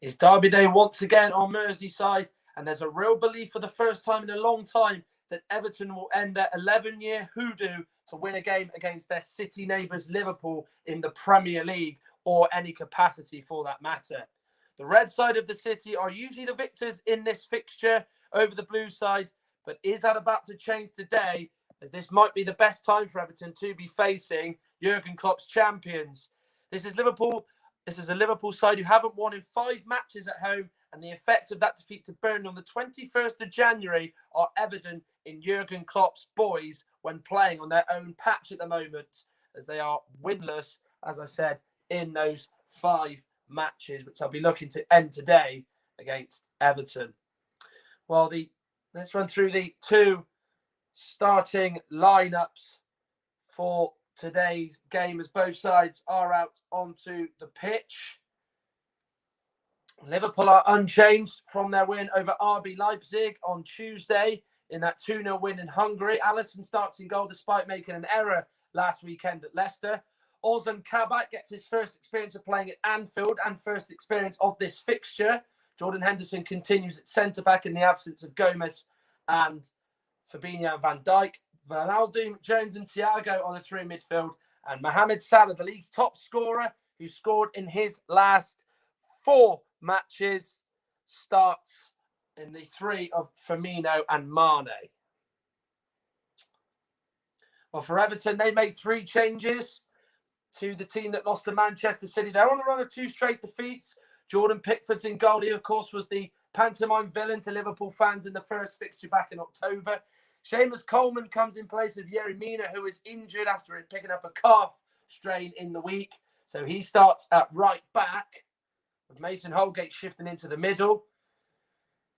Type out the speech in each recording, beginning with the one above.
It's Derby Day once again on Merseyside, and there's a real belief for the first time in a long time that Everton will end their 11-year hoodoo to win a game against their city neighbours Liverpool in the Premier League, or any capacity for that matter. The red side of the city are usually the victors in this fixture over the blue side, but is that about to change today, as this might be the best time for Everton to be facing Jurgen Klopp's champions? This is a Liverpool side who haven't won in 5 matches at home, and the effect of that defeat to Burnley on the 21st of January are evident in Jurgen Klopp's boys when playing on their own patch at the moment, as they are winless, as I said, in those 5 matches, which I'll be looking to end today against Everton. Well, let's run through the 2 starting lineups for today's game, as both sides are out onto the pitch. Liverpool are unchanged from their win over RB Leipzig on Tuesday in that 2-0 win in Hungary. Alisson starts in goal despite making an error last weekend at Leicester. Ozan Kabak gets his first experience of playing at Anfield and first experience of this fixture. Jordan Henderson continues at centre-back in the absence of Gomez and Fabinho and Van Dijk. Ronaldo, Jones and Thiago are the 3 in midfield. And Mohamed Salah, the league's top scorer, who scored in his last 4 matches, starts in the 3 of Firmino and Mane. Well, for Everton, they made 3 changes to the team that lost to Manchester City. They're on a run of 2 straight defeats. Jordan Pickford's in goal. He, of course, was the pantomime villain to Liverpool fans in the first fixture back in October. Seamus Coleman comes in place of Yerry Mina, who is injured after picking up a calf strain in the week. So he starts at right back, with Mason Holgate shifting into the middle.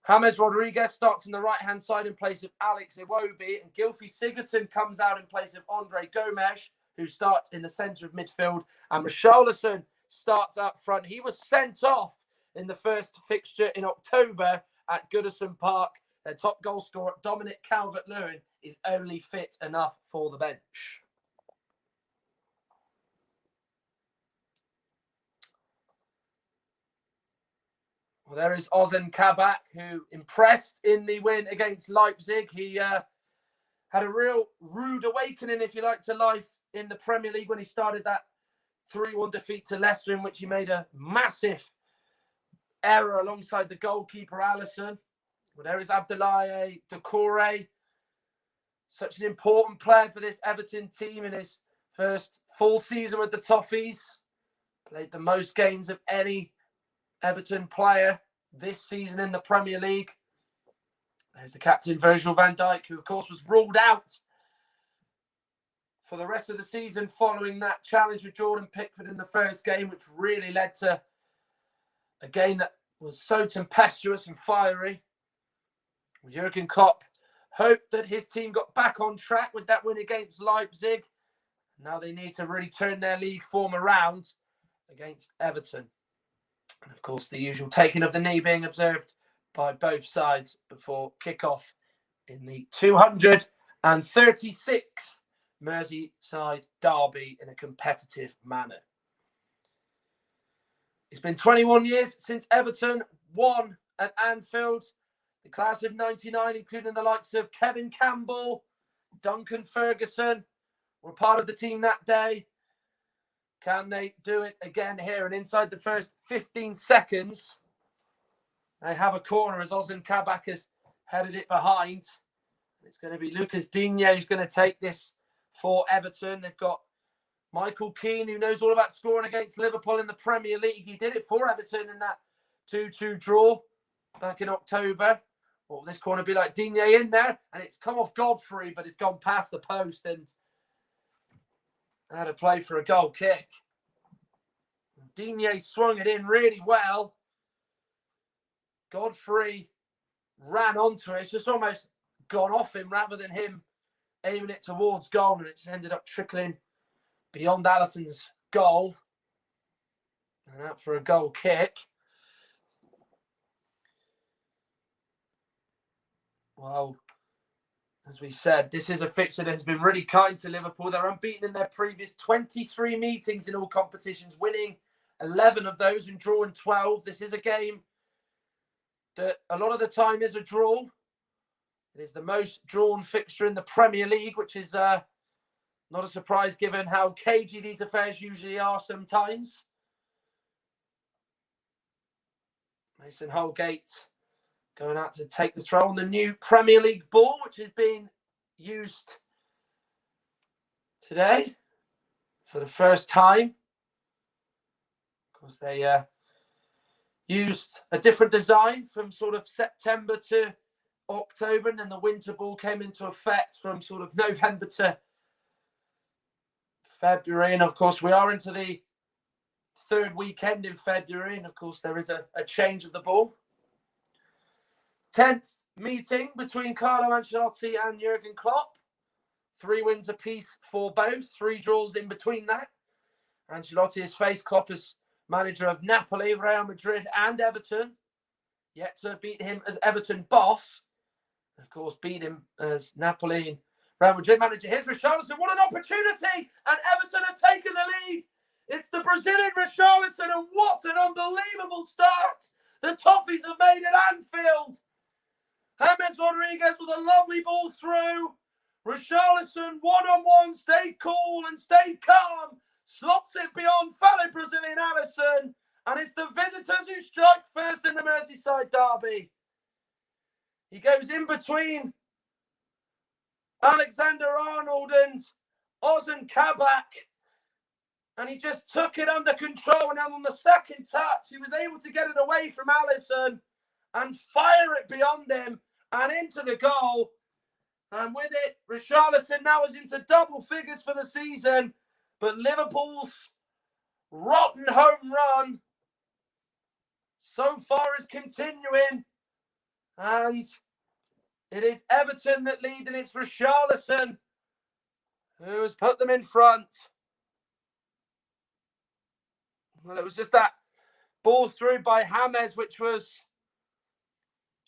James Rodriguez starts on the right-hand side in place of Alex Iwobi, and Gylfi Sigurdsson comes out in place of Andre Gomes, who starts in the centre of midfield, and Richarlison starts up front. He was sent off in the first fixture in October at Goodison Park. Their top goal scorer, Dominic Calvert-Lewin, is only fit enough for the bench. Well, there is Ozan Kabak, who impressed in the win against Leipzig. He had a real rude awakening, if you like, to life in the Premier League when he started that 3-1 defeat to Leicester, in which he made a massive error alongside the goalkeeper, Alisson. Well, there is Abdoulaye Doucouré, such an important player for this Everton team in his first full season with the Toffees. Played the most games of any Everton player this season in the Premier League. There's the captain, Virgil van Dijk, who, of course, was ruled out for the rest of the season following that challenge with Jordan Pickford in the first game, which really led to a game that was so tempestuous and fiery. Jurgen Klopp hoped that his team got back on track with that win against Leipzig. Now they need to really turn their league form around against Everton. And of course, the usual taking of the knee being observed by both sides before kick-off in the 236th Merseyside derby in a competitive manner. It's been 21 years since Everton won at Anfield. The class of 99, including the likes of Kevin Campbell, Duncan Ferguson, were part of the team that day. Can they do it again here? And inside the first 15 seconds, they have a corner as Ozan Kabak has headed it behind. It's going to be Lucas Digne who's going to take this for Everton. They've got Michael Keane, who knows all about scoring against Liverpool in the Premier League. He did it for Everton in that 2-2 draw back in October. Well, this corner be like Digne in there, and it's come off Godfrey, but it's gone past the post and had a play for a goal kick. Digne swung it in really well. Godfrey ran onto it. It's just almost gone off him rather than him aiming it towards goal, and it just ended up trickling beyond Alisson's goal. And out for a goal kick. Well, as we said, this is a fixture that has been really kind to Liverpool. They're unbeaten in their previous 23 meetings in all competitions, winning 11 of those and drawn 12. This is a game that a lot of the time is a draw. It is the most drawn fixture in the Premier League, which is not a surprise given how cagey these affairs usually are sometimes. Mason Holgate going out to take the throw on the new Premier League ball, which is being used today for the first time. Of course, they used a different design from sort of September to October, and then the winter ball came into effect from sort of November to February. And of course, we are into the third weekend in February, and of course, there is a change of the ball. 10th meeting between Carlo Ancelotti and Jurgen Klopp. 3 wins apiece for both, 3 draws in between that. Ancelotti has faced Klopp as manager of Napoli, Real Madrid and Everton. Yet to beat him as Everton boss. Of course, beat him as Napoli and Real Madrid manager. Here's Richarlison. What an opportunity! And Everton have taken the lead. It's the Brazilian Richarlison, and what an unbelievable start the Toffees have made at Anfield. James Rodriguez with a lovely ball through. Richarlison one-on-one, stayed cool and stayed calm. Slots it beyond fellow Brazilian Alisson. And it's the visitors who strike first in the Merseyside derby. He goes in between Alexander-Arnold and Ozan Kabak. And he just took it under control. And then on the second touch, he was able to get it away from Alisson and fire it beyond him and into the goal. And with it, Richarlison now is into double figures for the season. But Liverpool's rotten home run so far is continuing. And it is Everton that lead, and it's Richarlison who has put them in front. Well, it was just that ball through by James, which was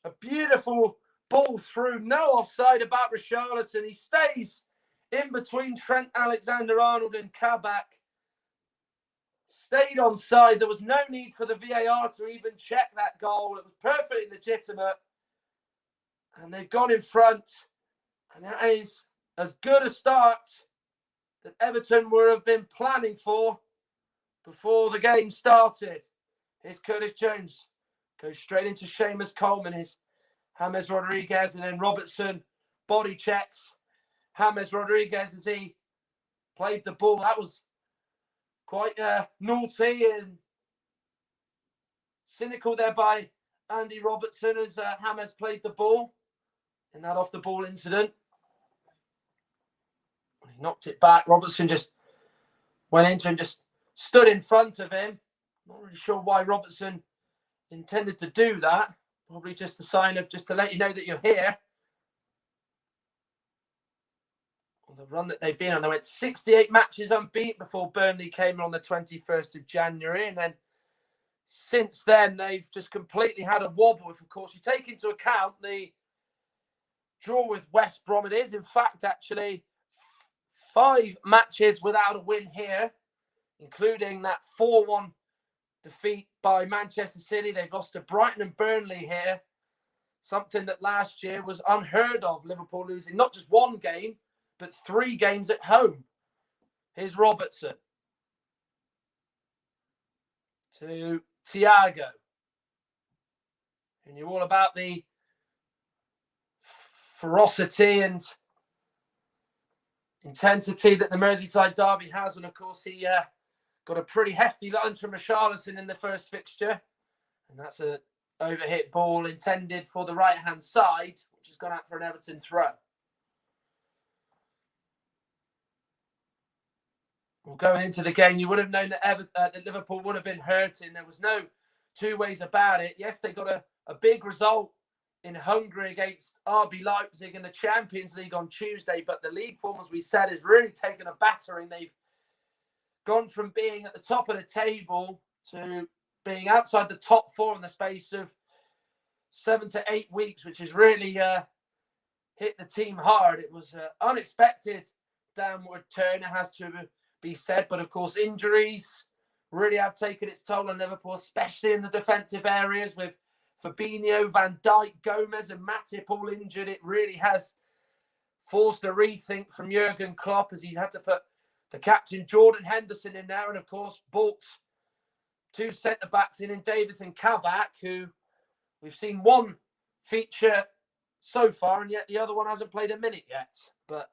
a beautiful ball through. No offside about Richarlison. He stays in between Trent Alexander-Arnold and Kabak. Stayed on side. There was no need for the VAR to even check that goal. It was perfectly legitimate. And they've gone in front. And that is as good a start that Everton would have been planning for before the game started. Here's Curtis Jones. Goes straight into Seamus Coleman. His James Rodriguez, and then Robertson body checks James Rodriguez as he played the ball. That was quite naughty and cynical there by Andy Robertson as James played the ball in that off-the-ball incident. He knocked it back. Robertson just went into and just stood in front of him. Not really sure why Robertson intended to do that. Probably just a sign of just to let you know that you're here. On the run that they've been on, they went 68 matches unbeaten before Burnley came on the 21st of January. And then since then, they've just completely had a wobble. If, of course, you take into account the draw with West Brom, it is, in fact, actually 5 matches without a win here, including that 4-1 defeat by Manchester City. They've lost to Brighton and Burnley here. Something that last year was unheard of. Liverpool losing not just 1 game, but 3 games at home. Here's Robertson. To Thiago. And you're all about the ferocity and intensity that the Merseyside derby has. And of course, he got a pretty hefty lunge from Richarlison in the first fixture. And that's an overhit ball intended for the right-hand side, which has gone out for an Everton throw. Well, going into the game, you would have known that, that Liverpool would have been hurting. There was no 2 ways about it. Yes, they got a big result in Hungary against RB Leipzig in the Champions League on Tuesday, but the league form, as we said, has really taken a battering. They've gone from being at the top of the table to being outside the top 4 in the space of 7 to 8 weeks, which has really hit the team hard. It was an unexpected downward turn, it has to be said, but of course injuries, really have taken its toll on Liverpool, especially in the defensive areas with Fabinho, Van Dijk, Gomez and Matip all injured. It really has forced a rethink from Jurgen Klopp as he's had to put the captain Jordan Henderson in there and, of course, bought two centre-backs in Davis and Kabak, who we've seen one feature so far, and yet the other one hasn't played a minute yet. But,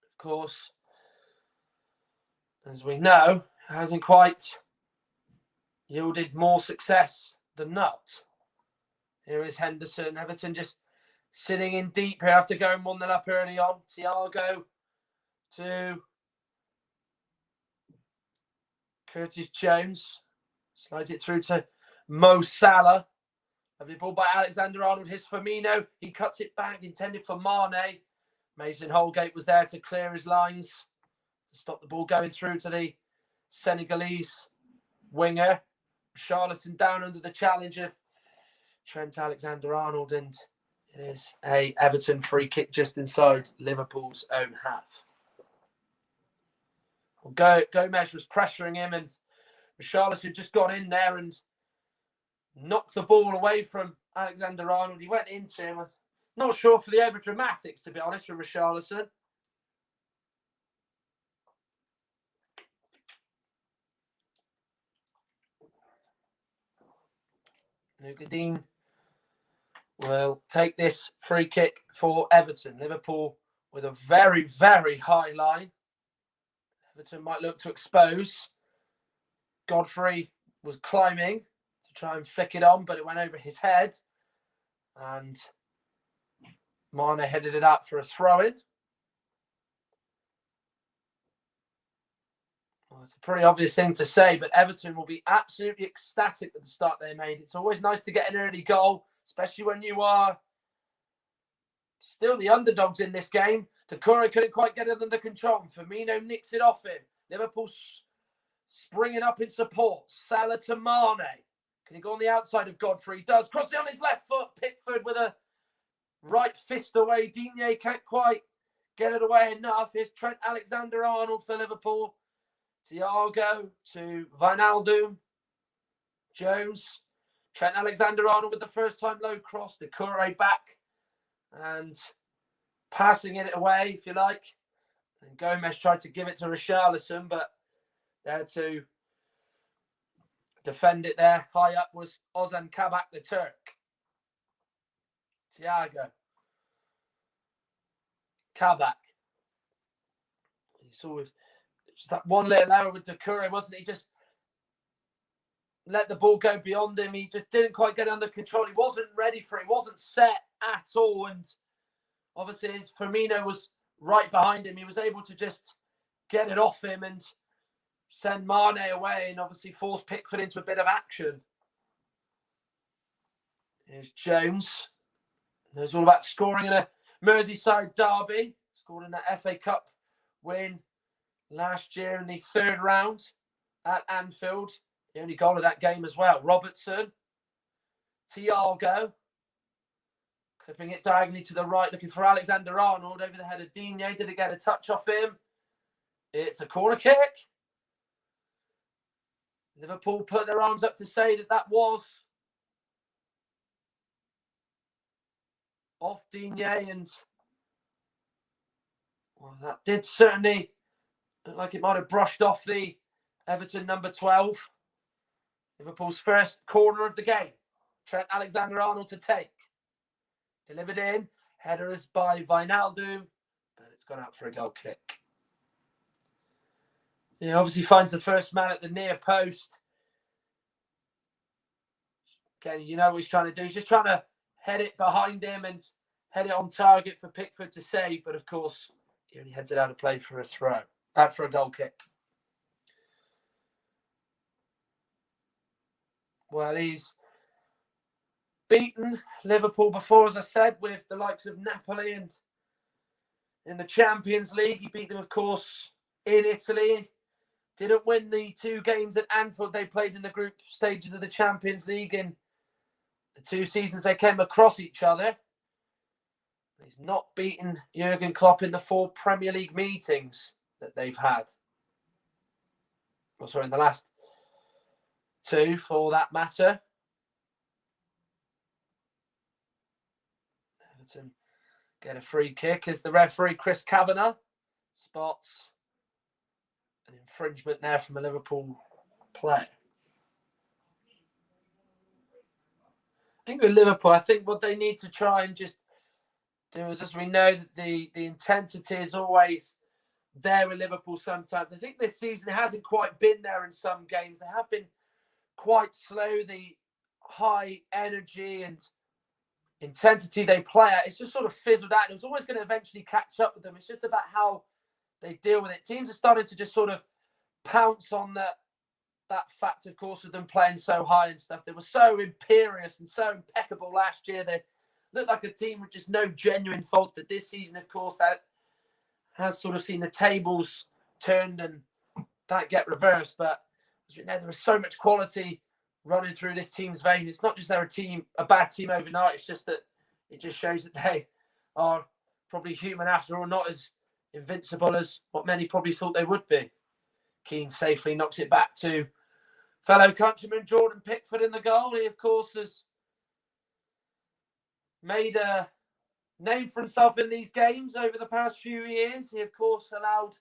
of course, as we know, hasn't quite yielded more success than not. Here is Henderson. Everton just sitting in deep here after going 1-0 up early on. Thiago to Curtis Jones. Slides it through to Mo Salah. Lovely ball by Alexander-Arnold. Here's Firmino. He cuts it back, intended for Mane. Mason Holgate was there to clear his lines, to stop the ball going through to the Senegalese winger. Richarlison down under the challenge of Trent Alexander-Arnold, and it is a Everton free kick just inside Liverpool's own half. Gomez was pressuring him, and Richarlison just got in there and knocked the ball away from Alexander-Arnold. He went into him. I'm not sure for the over-dramatics, to be honest, for Richarlison. Nugadin will take this free kick for Everton. Liverpool with a very, very high line. Everton might look to expose. Godfrey was climbing to try and flick it on, but it went over his head. And Mane headed it up for a throw-in. Well, it's a pretty obvious thing to say, but Everton will be absolutely ecstatic with the start they made. It's always nice to get an early goal, especially when you are still the underdogs in this game. Takura couldn't quite get it under control. Firmino nicks it off him. Liverpool springing up in support. Salah to Mane. Can he go on the outside of Godfrey? He does. Crossing on his left foot. Pickford with a right fist away. Digne can't quite get it away enough. Here's Trent Alexander-Arnold for Liverpool. Thiago to Wijnaldum. Jones. Trent Alexander-Arnold with the first time low cross. Takura back. And passing it away, if you like. And Gomez tried to give it to Richarlison, but there to defend it there. High up was Ozan Kabak, the Turk. Thiago. Kabak. You saw with just that one little error with Takura, wasn't he? Just let the ball go beyond him. He just didn't quite get it under control. He wasn't ready for it. He wasn't set at all. And obviously, as Firmino was right behind him, he was able to just get it off him and send Mane away and obviously force Pickford into a bit of action. Here's Jones. Knows all about scoring in a Merseyside derby. Scored in that FA Cup win last year in the third round at Anfield. The only goal of that game as well. Robertson. Thiago. Clipping it diagonally to the right, looking for Alexander-Arnold over the head of Digne. Did it get a touch off him? It's a corner kick. Liverpool put their arms up to say that was off Digne, and well, that did certainly look like it might have brushed off the Everton number 12. Liverpool's first corner of the game. Trent Alexander-Arnold to take. Delivered in. Header is by Wijnaldum, but it's gone out for a goal kick. He obviously finds the first man at the near post. Again, you know what he's trying to do. He's just trying to head it behind him and head it on target for Pickford to save. But of course, he only heads it out of play for a goal kick. Well, he's beaten Liverpool before, as I said, with the likes of Napoli, and in the Champions League, he beat them, of course, in Italy. Didn't win the 2 games at Anfield they played in the group stages of the Champions League in the 2 seasons they came across each other. He's not beaten Jurgen Klopp in the 4 Premier League meetings that they've had. Or sorry, in the last 2 for that matter. Everton get a free kick as the referee, Chris Kavanagh, spots an infringement there from a Liverpool player. I think with Liverpool, I think what they need to try and just do is, as we know that the intensity is always there with Liverpool sometimes. I think this season it hasn't quite been there in some games. They have been quite slow. The high energy and intensity they play at, it's just sort of fizzled out. It was always going to eventually catch up with them. It's just about how they deal with it. Teams are starting to just sort of pounce on that fact, of course, with them playing so high and stuff. They were so imperious and so impeccable last year. They looked like a team with just no genuine faults. But this season, of course, that has sort of seen the tables turned and that get reversed. But as we know, there is so much quality running through this team's vein. It's not just they're a bad team overnight. It's just that it just shows that they are probably human after all, not as invincible as what many probably thought they would be. Keane safely knocks it back to fellow countryman Jordan Pickford in the goal. He, of course, has made a name for himself in these games over the past few years. He, of course, allowed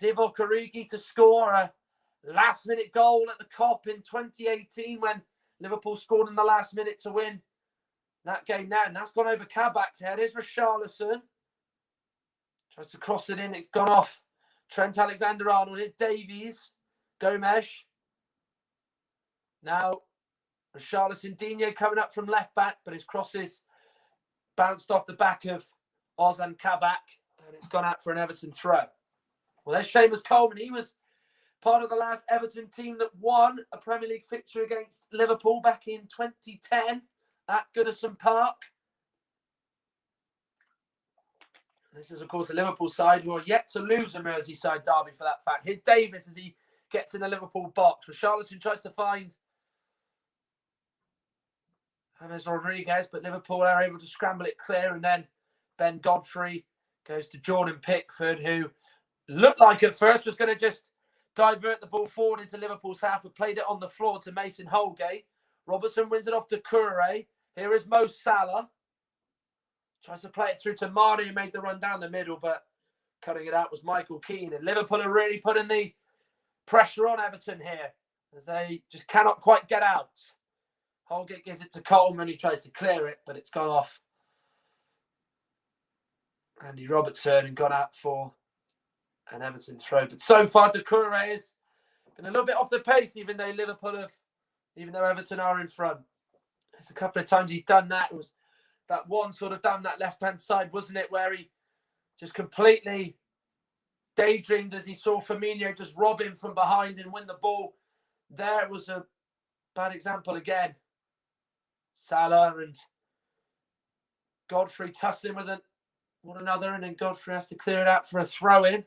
Divock Origi to score a last-minute goal at the Kop in 2018 when Liverpool scored in the last minute to win that game now. And that's gone over Kabak's head. Here's Richarlison. Tries to cross it in. It's gone off Trent Alexander-Arnold. Here's Davies. Gomes. Now, Richarlison, Digne coming up from left back, but his crosses bounced off the back of Ozan Kabak, and it's gone out for an Everton throw. Well, there's Seamus Coleman. He was part of the last Everton team that won a Premier League fixture against Liverpool back in 2010 at Goodison Park. This is, of course, a Liverpool side who are yet to lose a Merseyside derby for that fact. Here's Davis as he gets in the Liverpool box. Richarlison tries to find James Rodriguez, but Liverpool are able to scramble it clear, and then Ben Godfrey goes to Jordan Pickford, who looked like at first was going to just divert the ball forward into Liverpool's half, but played it on the floor to Mason Holgate. Robertson wins it off to Kouré. Here is Mo Salah. Tries to play it through to Mane, who made the run down the middle, but cutting it out was Michael Keane. And Liverpool are really putting the pressure on Everton here, as they just cannot quite get out. Holgate gives it to Coleman. He tries to clear it, but it's gone off Andy Robertson and gone out for an Everton throw. But so far, Doucouré has been a little bit off the pace, even though Everton are in front. There's a couple of times he's done that. It was that one sort of down that left-hand side, wasn't it, where he just completely daydreamed as he saw Firmino just rob him from behind and win the ball. There was a bad example again. Salah and Godfrey tussling with one another, and then Godfrey has to clear it out for a throw-in.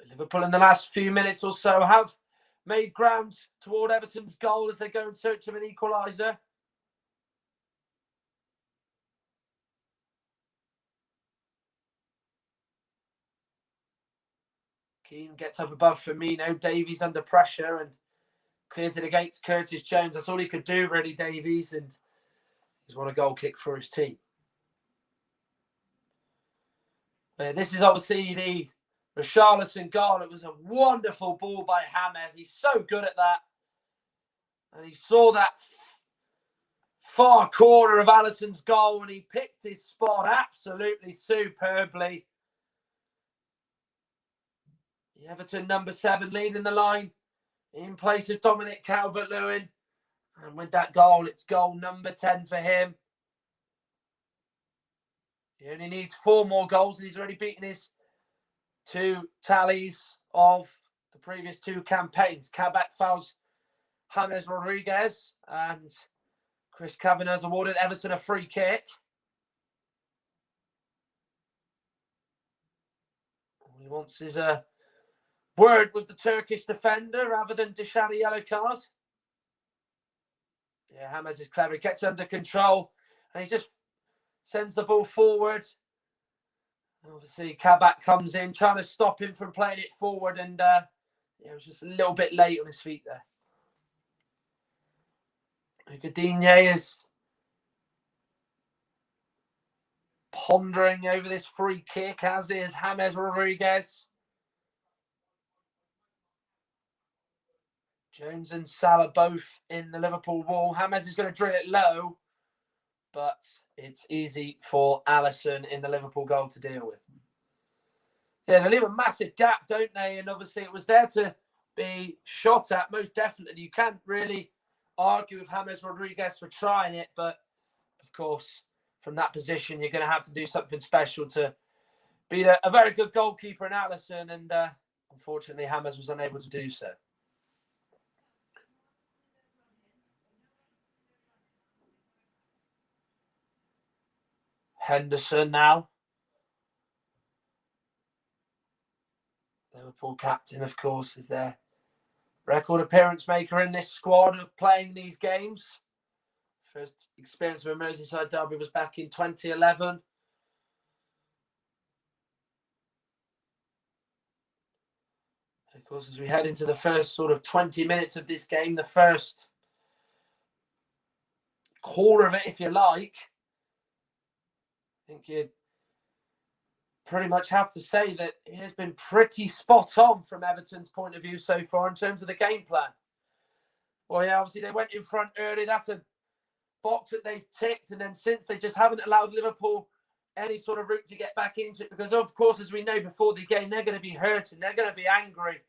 Liverpool in the last few minutes or so have made ground toward Everton's goal as they go in search of an equaliser. Keane gets up above Firmino. Davies under pressure and clears it against Curtis Jones. That's all he could do, really, Davies, and he's won a goal kick for his team. This is obviously the Richarlison goal. It was a wonderful ball by James. He's so good at that. And he saw that far corner of Alisson's goal and he picked his spot absolutely superbly. The Everton number 7 leading the line in place of Dominic Calvert-Lewin. And with that goal, it's goal number 10 for him. He only needs 4 more goals and he's already beaten his 2 tallies of the previous 2 campaigns. Kabak fouls James Rodriguez and Chris Kavanagh has awarded Everton a free kick. All he wants is a word with the Turkish defender rather than dish out a yellow card. Yeah, James is clever. He gets under control and he just sends the ball forward. And obviously, Kabak comes in, trying to stop him from playing it forward, and it was just a little bit late on his feet there. Ugadinye is pondering over this free kick, as is James Rodriguez. Jones and Salah both in the Liverpool wall. James is going to drill it low, but it's easy for Alisson in the Liverpool goal to deal with. Yeah, they leave a massive gap, don't they? And obviously it was there to be shot at, most definitely. You can't really argue with James Rodriguez for trying it, but of course, from that position, you're going to have to do something special to beat a very good goalkeeper in Alisson, and unfortunately, James was unable to do so. Henderson now. Liverpool captain, of course, is their record appearance maker in this squad of playing these games. First experience of a Merseyside derby was back in 2011. Of course, as we head into the first sort of 20 minutes of this game, the first core of it, if you like, I think you'd pretty much have to say that it has been pretty spot on from Everton's point of view so far in terms of the game plan. Well, yeah, obviously they went in front early. That's a box that they've ticked. And then since they just haven't allowed Liverpool any sort of route to get back into it, because of course, as we know before the game, they're going to be hurting. They're going to be angry.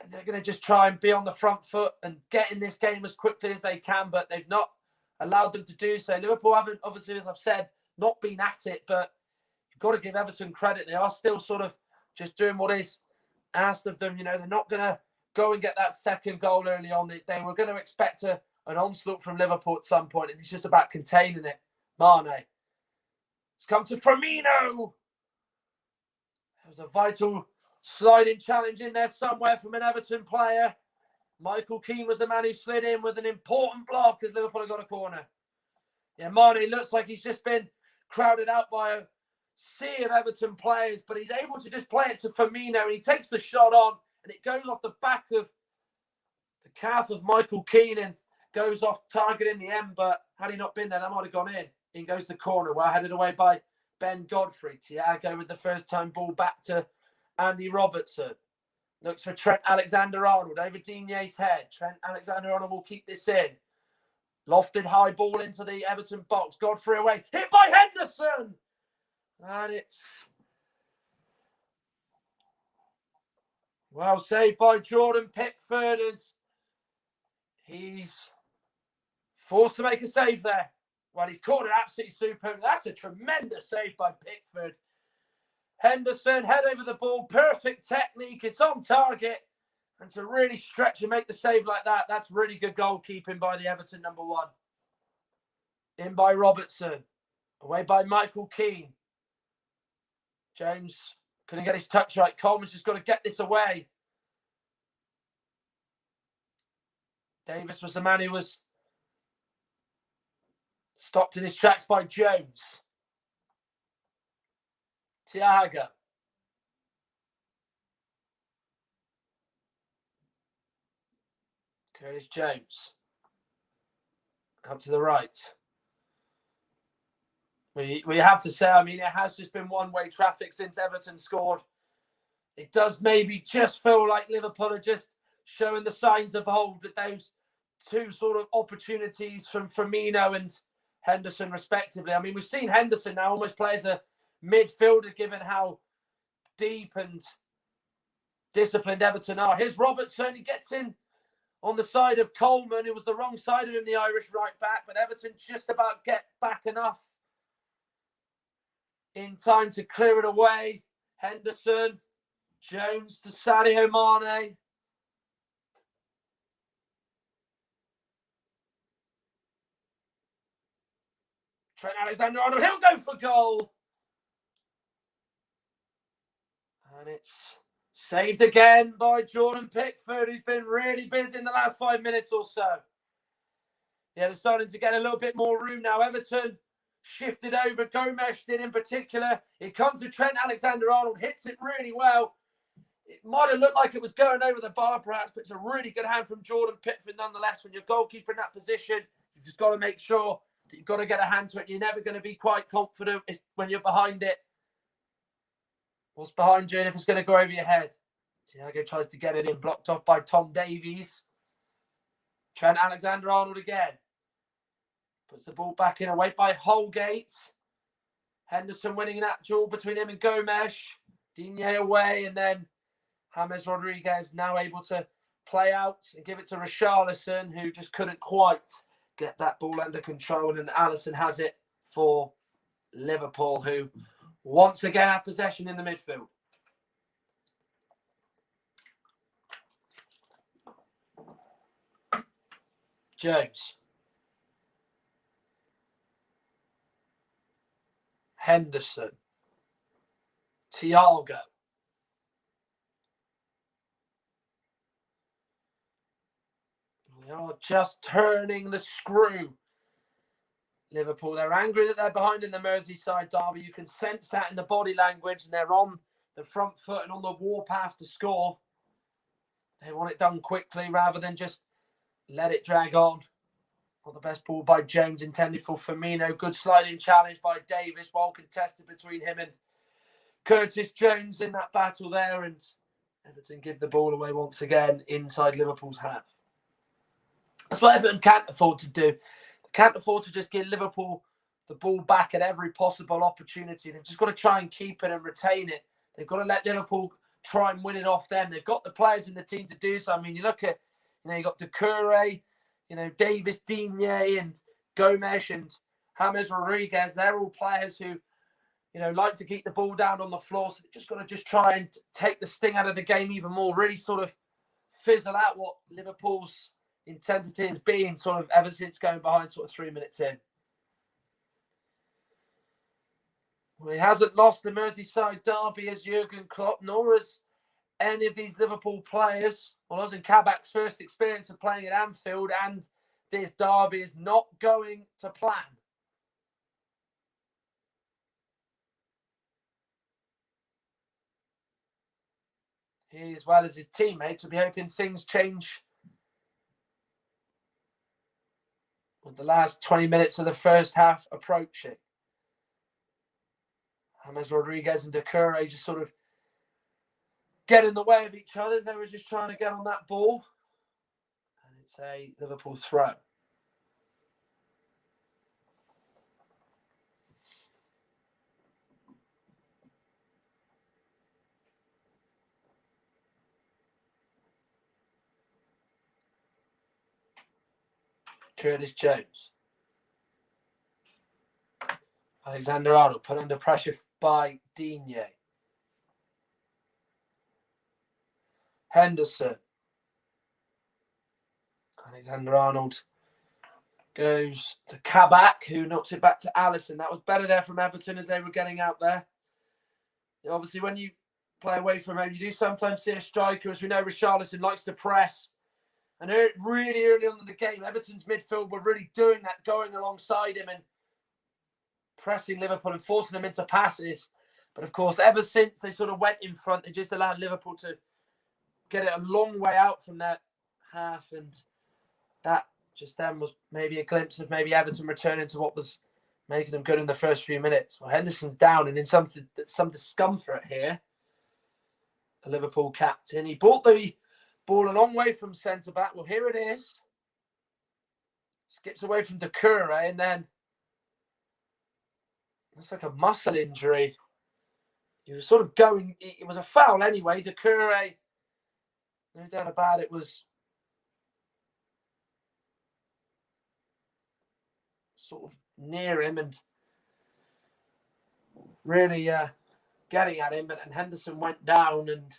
And they're going to just try and be on the front foot and get in this game as quickly as they can, but they've not allowed them to do so. Liverpool haven't, obviously, as I've said, not been at it, but you've got to give Everton credit. They are still sort of just doing what is asked of them. You know, they're not going to go and get that second goal early on. They were going to expect an onslaught from Liverpool at some point, and it's just about containing it. Mane. It's come to Firmino. There was a vital sliding challenge in there somewhere from an Everton player. Michael Keane was the man who slid in with an important block as Liverpool have got a corner. Yeah, Mane looks like he's just been crowded out by a sea of Everton players, but he's able to just play it to Firmino, and he takes the shot on, and it goes off the back of the calf of Michael Keane and goes off target in the end, but had he not been there, that might have gone in. In goes the corner, well headed away by Ben Godfrey. Thiago with the first time ball back to Andy Robertson. Looks for Trent Alexander-Arnold over Digne's head. Trent Alexander-Arnold will keep this in. Lofted high ball into the Everton box. Godfrey away. Hit by Henderson! And it's well saved by Jordan Pickford as he's forced to make a save there. Well, he's caught it absolutely superb. That's a tremendous save by Pickford. Henderson, head over the ball, perfect technique. It's on target. And to really stretch and make the save like that, that's really good goalkeeping by the Everton number one. In by Robertson. Away by Michael Keane. Jones couldn't get his touch right. Coleman's just got to get this away. Davis was the man who was stopped in his tracks by Jones. Thiago. Curtis Jones. Out to the right. We have to say, I mean, it has just been one-way traffic since Everton scored. It does maybe just feel like Liverpool are just showing the signs of old with those two sort of opportunities from Firmino and Henderson, respectively. I mean, we've seen Henderson now almost play as a midfielder, given how deep and disciplined Everton are. Here's Robertson. He gets in on the side of Coleman. It was the wrong side of him, the Irish right back, but Everton just about get back enough in time to clear it away. Henderson, Jones to Sadio Mane. Trent Alexander-Arnold, he'll go for goal. And it's saved again by Jordan Pickford, who's been really busy in the last 5 minutes or so. Yeah, they're starting to get a little bit more room now. Everton shifted over. Gomes did in particular. It comes to Trent Alexander-Arnold, hits it really well. It might have looked like it was going over the bar perhaps, but it's a really good hand from Jordan Pickford nonetheless. When you're goalkeeper in that position, you've just got to make sure that you've got to get a hand to it. You're never going to be quite confident when you're behind it. What's behind you and if it's going to go over your head. Thiago tries to get it in, blocked off by Tom Davies. Trent Alexander-Arnold again. Puts the ball back in, away by Holgate. Henderson winning that duel between him and Gomes. Digne away, and then James Rodriguez now able to play out and give it to Richarlison, who just couldn't quite get that ball under control. And Alisson has it for Liverpool, who once again have possession in the midfield. Jones. Henderson. Thiago. They are just turning the screw. Liverpool, they're angry that they're behind in the Merseyside derby. You can sense that in the body language, and they're on the front foot and on the warpath to score. They want it done quickly rather than just let it drag on. Well, the best ball by Jones intended for Firmino. Good sliding challenge by Davis, well contested between him and Curtis Jones in that battle there. And Everton give the ball away once again inside Liverpool's half. That's what Everton can't afford to do. They can't afford to just give Liverpool the ball back at every possible opportunity. They've just got to try and keep it and retain it. They've got to let Liverpool try and win it off them. They've got the players in the team to do so. I mean, you look at, you've got Doucouré, Davis, Digne and Gomes and James Rodriguez. They're all players who, like to keep the ball down on the floor. So they've just got to try and take the sting out of the game even more. Really sort of fizzle out what Liverpool's intensity has been sort of ever since going behind sort of 3 minutes in. Well, he hasn't lost the Merseyside derby as Jurgen Klopp, nor has any of these Liverpool players. Well, Ozan Kabak's first experience of playing at Anfield, and this derby is not going to plan. He, as well as his teammates, will be hoping things change with the last 20 minutes of the first half approaching. James Rodriguez and Doucouré just sort of get in the way of each other. They were just trying to get on that ball. And it's a Liverpool throw. Curtis Jones. Alexander-Arnold put under pressure by Digne. Henderson. Alexander-Arnold goes to Kabak, who knocks it back to Alisson. That was better there from Everton as they were getting out there. Obviously, when you play away from home, you do sometimes see a striker. As we know, Richarlison likes to press. And really early on in the game, Everton's midfield were really doing that, going alongside him and pressing Liverpool and forcing them into passes. But of course, ever since they sort of went in front, they just allowed Liverpool to get it a long way out from that half. And that just then was maybe a glimpse of maybe Everton returning to what was making them good in the first few minutes. Well, Henderson's down and in some discomfort here. The Liverpool captain. He brought the ball a long way from centre-back. Well, here it is. Skips away from Doucouré and then it's like a muscle injury. He was sort of going, it was a foul anyway. Doucouré, no doubt about it, was sort of near him and really getting at him. And Henderson went down and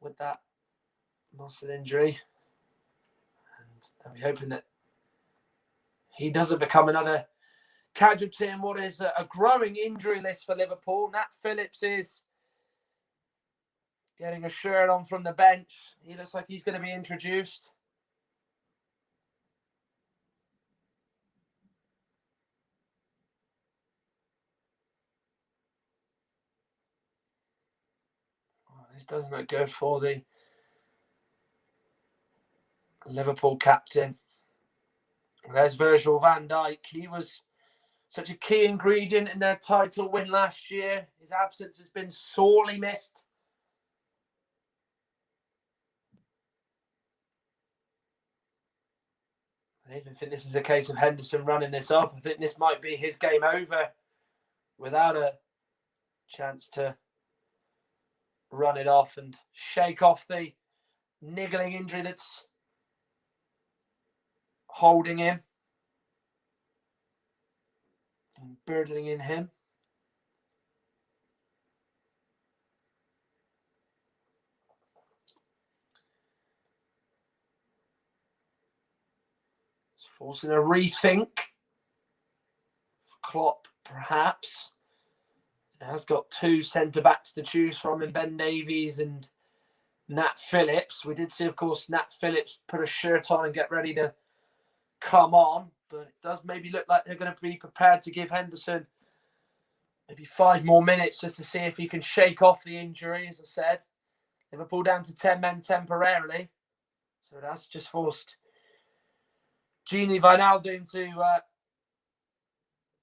with that muscle injury. And I'll be hoping that he doesn't become another casualty in what is a growing injury list for Liverpool. Nat Phillips is getting a shirt on from the bench. He looks like he's going to be introduced. This doesn't look good for the Liverpool captain. There's Virgil van Dijk. He was such a key ingredient in their title win last year. His absence has been sorely missed. I even think this is a case of Henderson running this off. I think this might be his game over without a chance to run it off and shake off the niggling injury that's holding him and burdening in him. It's forcing a rethink. Klopp, perhaps. He has got two centre-backs to choose from in Ben Davies and Nat Phillips. We did see, of course, Nat Phillips put a shirt on and get ready to come on, but it does maybe look like they're going to be prepared to give Henderson maybe 5 more minutes just to see if he can shake off the injury. As I said, Liverpool down to 10 men temporarily, so that's just forced Gini Wijnaldum to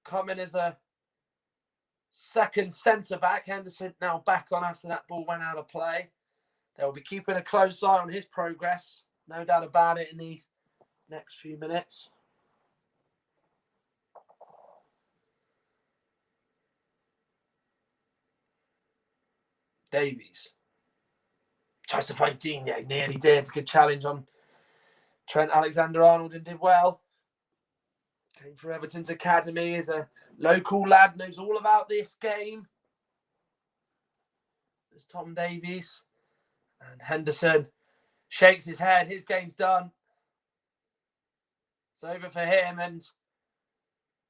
come in as a second centre-back. Henderson now back on after that ball went out of play. They'll be keeping a close eye on his progress, no doubt about it, in these next few minutes. Davies tries to find Digne, nearly did. Good challenge on Trent Alexander-Arnold and did well. Came from Everton's academy, is a local lad, knows all about this game. There's Tom Davies. And Henderson shakes his head. His game's done. It's over for him. And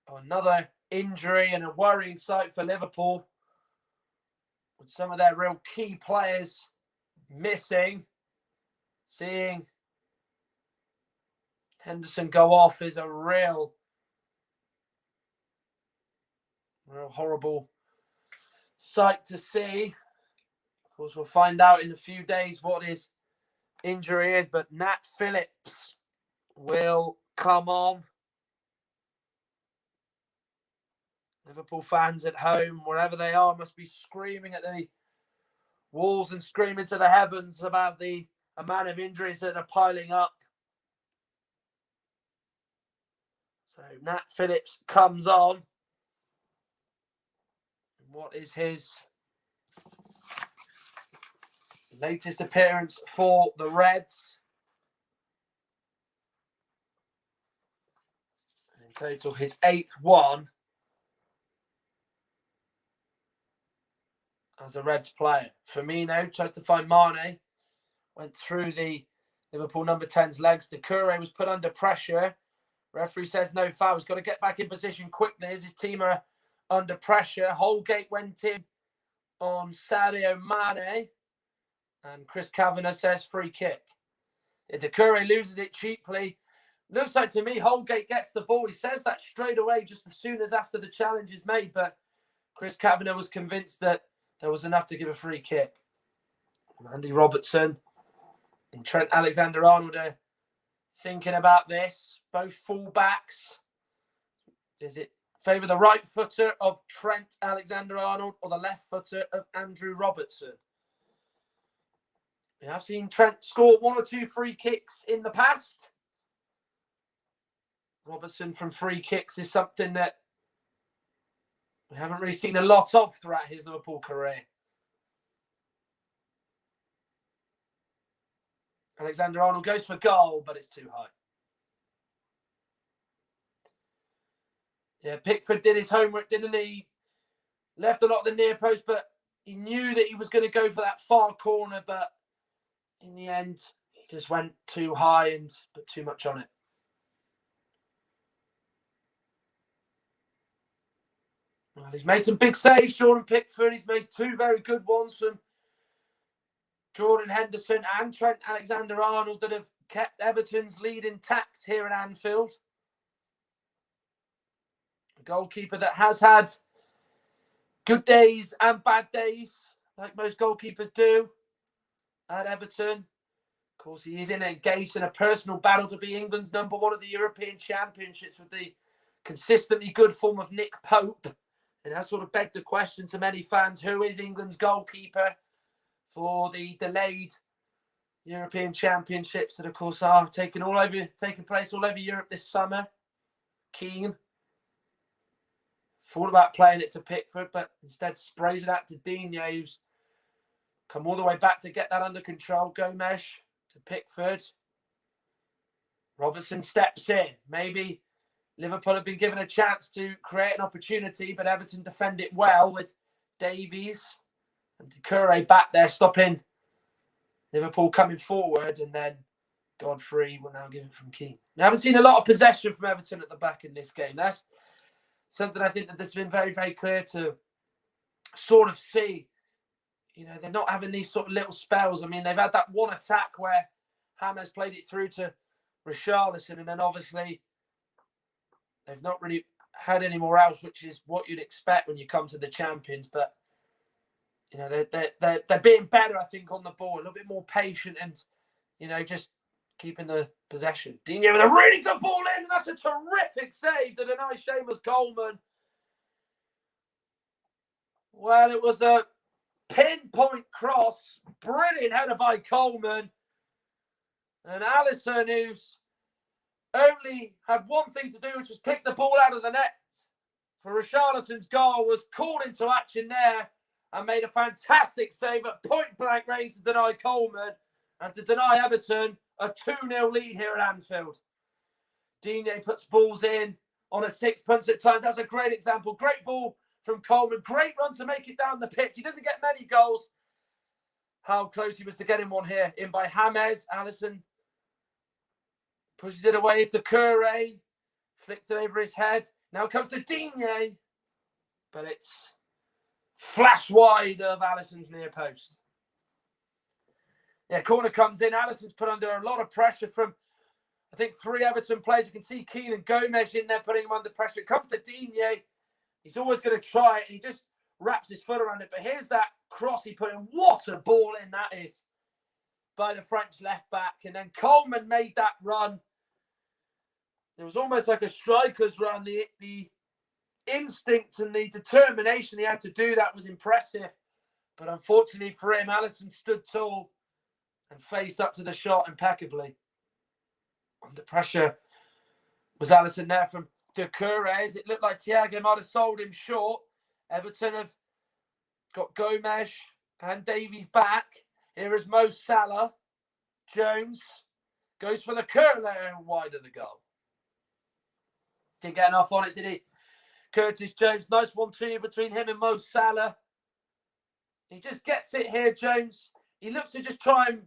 another injury and a worrying sight for Liverpool, with some of their real key players missing. Seeing Henderson go off is a real horrible sight to see. Of course, we'll find out in a few days what his injury is, but Nat Phillips will come on. Liverpool fans at home, wherever they are, must be screaming at the walls and screaming to the heavens about the amount of injuries that are piling up. So Nat Phillips comes on. What is his latest appearance for the Reds? In total, his 8th one as a Reds player. Firmino tries to find Mane. Went through the Liverpool number 10's legs. Doucouré was put under pressure. Referee says no foul. He's got to get back in position quickly as his team are under pressure. Holgate went in on Sadio Mane. And Chris Kavanagh says free kick. Doucouré loses it cheaply. Looks like to me Holgate gets the ball. He says that straight away just as soon as after the challenge is made. But Chris Kavanagh was convinced that there was enough to give a free kick. Andy Robertson and Trent Alexander-Arnold are thinking about this. Both full-backs. Does it favour the right footer of Trent Alexander-Arnold or the left footer of Andrew Robertson? We have seen Trent score 1 or 2 free kicks in the past. Robertson from free kicks is something that we haven't really seen a lot of throughout his Liverpool career. Alexander-Arnold goes for goal, but it's too high. Yeah, Pickford did his homework, didn't he? Left a lot of the near post, but he knew that he was going to go for that far corner, but in the end, he just went too high and put too much on it. Well, he's made some big saves, Jordan Pickford. He's made 2 very good ones from Jordan Henderson and Trent Alexander-Arnold that have kept Everton's lead intact here at Anfield. A goalkeeper that has had good days and bad days, like most goalkeepers do. at Everton. Of course, he is engaged in a personal battle to be England's number one at the European Championships with the consistently good form of Nick Pope. And that sort of begged the question to many fans, who is England's goalkeeper for the delayed European Championships that, of course, are taking place all over Europe this summer? Keane thought about playing it to Pickford, but instead sprays it out to Digne, who's come all the way back to get that under control. Gomes to Pickford. Robertson steps in. Maybe Liverpool have been given a chance to create an opportunity, but Everton defend it well with Davies and Doucouré back there stopping Liverpool coming forward, and then Godfrey will now give it from Keane. We haven't seen a lot of possession from Everton at the back in this game. That's something I think that has been very, very clear to sort of see. You know, they're not having these sort of little spells. I mean, they've had that one attack where James played it through to Richarlison, and then obviously they've not really had any more else, which is what you'd expect when you come to the champions. But you know, they're being better, I think, on the ball, a little bit more patient, and you know, just keeping the possession. Digne with a really good ball in, and that's a terrific save to deny Seamus Coleman. Well, it was a pinpoint cross, brilliant header by Coleman, and Alisson, who's only had one thing to do, which was pick the ball out of the net for Richarlison's goal, was called into action there and made a fantastic save at point-blank range to deny Coleman and to deny Everton a 2-0 lead here at Anfield. Digne puts balls in on a sixpence at times. That's a great example. Great ball from Coleman. Great run to make it down the pitch. He doesn't get many goals. How close he was to getting one here. In by James. Alisson pushes it away. It's Doucouré. Flicked it over his head. Now comes to Digne. But it's flash wide of Alisson's near post. Yeah, corner comes in. Alisson's put under a lot of pressure from, I think, 3 Everton players. You can see Keane and Gomes in there putting him under pressure. It comes to Digne. He's always going to try it, and he just wraps his foot around it. But here's that cross he put in. What a ball in that is by the French left back. And then Coleman made that run. It was almost like a striker's run. The instinct and the determination he had to do that was impressive. But unfortunately for him, Alisson stood tall and faced up to the shot impeccably. Under pressure was Alisson there from Doucouré. It looked like Thiago might have sold him short. Everton have got Gomes and Davies back. Here is Mo Salah. Jones goes for the curl there and wide of the goal. Didn't get enough on it, did he? Curtis Jones, nice 1-2 between him and Mo Salah. He just gets it here, Jones. He looks to just try and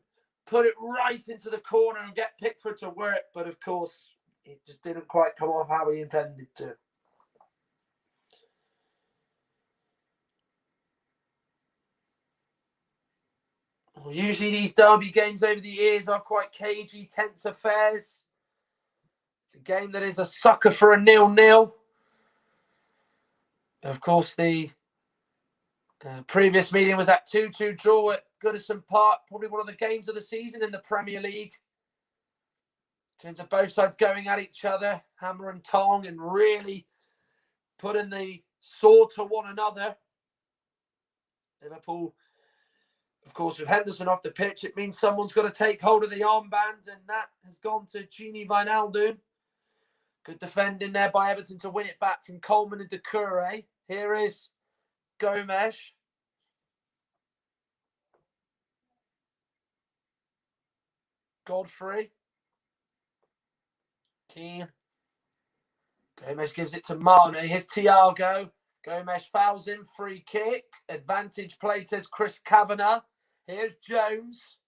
put it right into the corner and get Pickford to work, but of course, it just didn't quite come off how he intended to. Well, usually these derby games over the years are quite cagey, tense affairs. It's a game that is a sucker for a 0-0. Of course, the previous meeting was that 2-2 draw at Goodison Park, probably one of the games of the season in the Premier League. In terms of both sides going at each other, hammer and tong, and really putting the sword to one another. Liverpool, of course, with Henderson off the pitch, it means someone's got to take hold of the armband, and that has gone to Gini Wijnaldum. Good defending there by Everton to win it back from Coleman and Doucouré. Here is Gomes. Godfrey. Keane. Gomes gives it to Mane. Here's Thiago. Gomes fouls him. Free kick. Advantage play, says Chris Kavanagh. Here's Jones.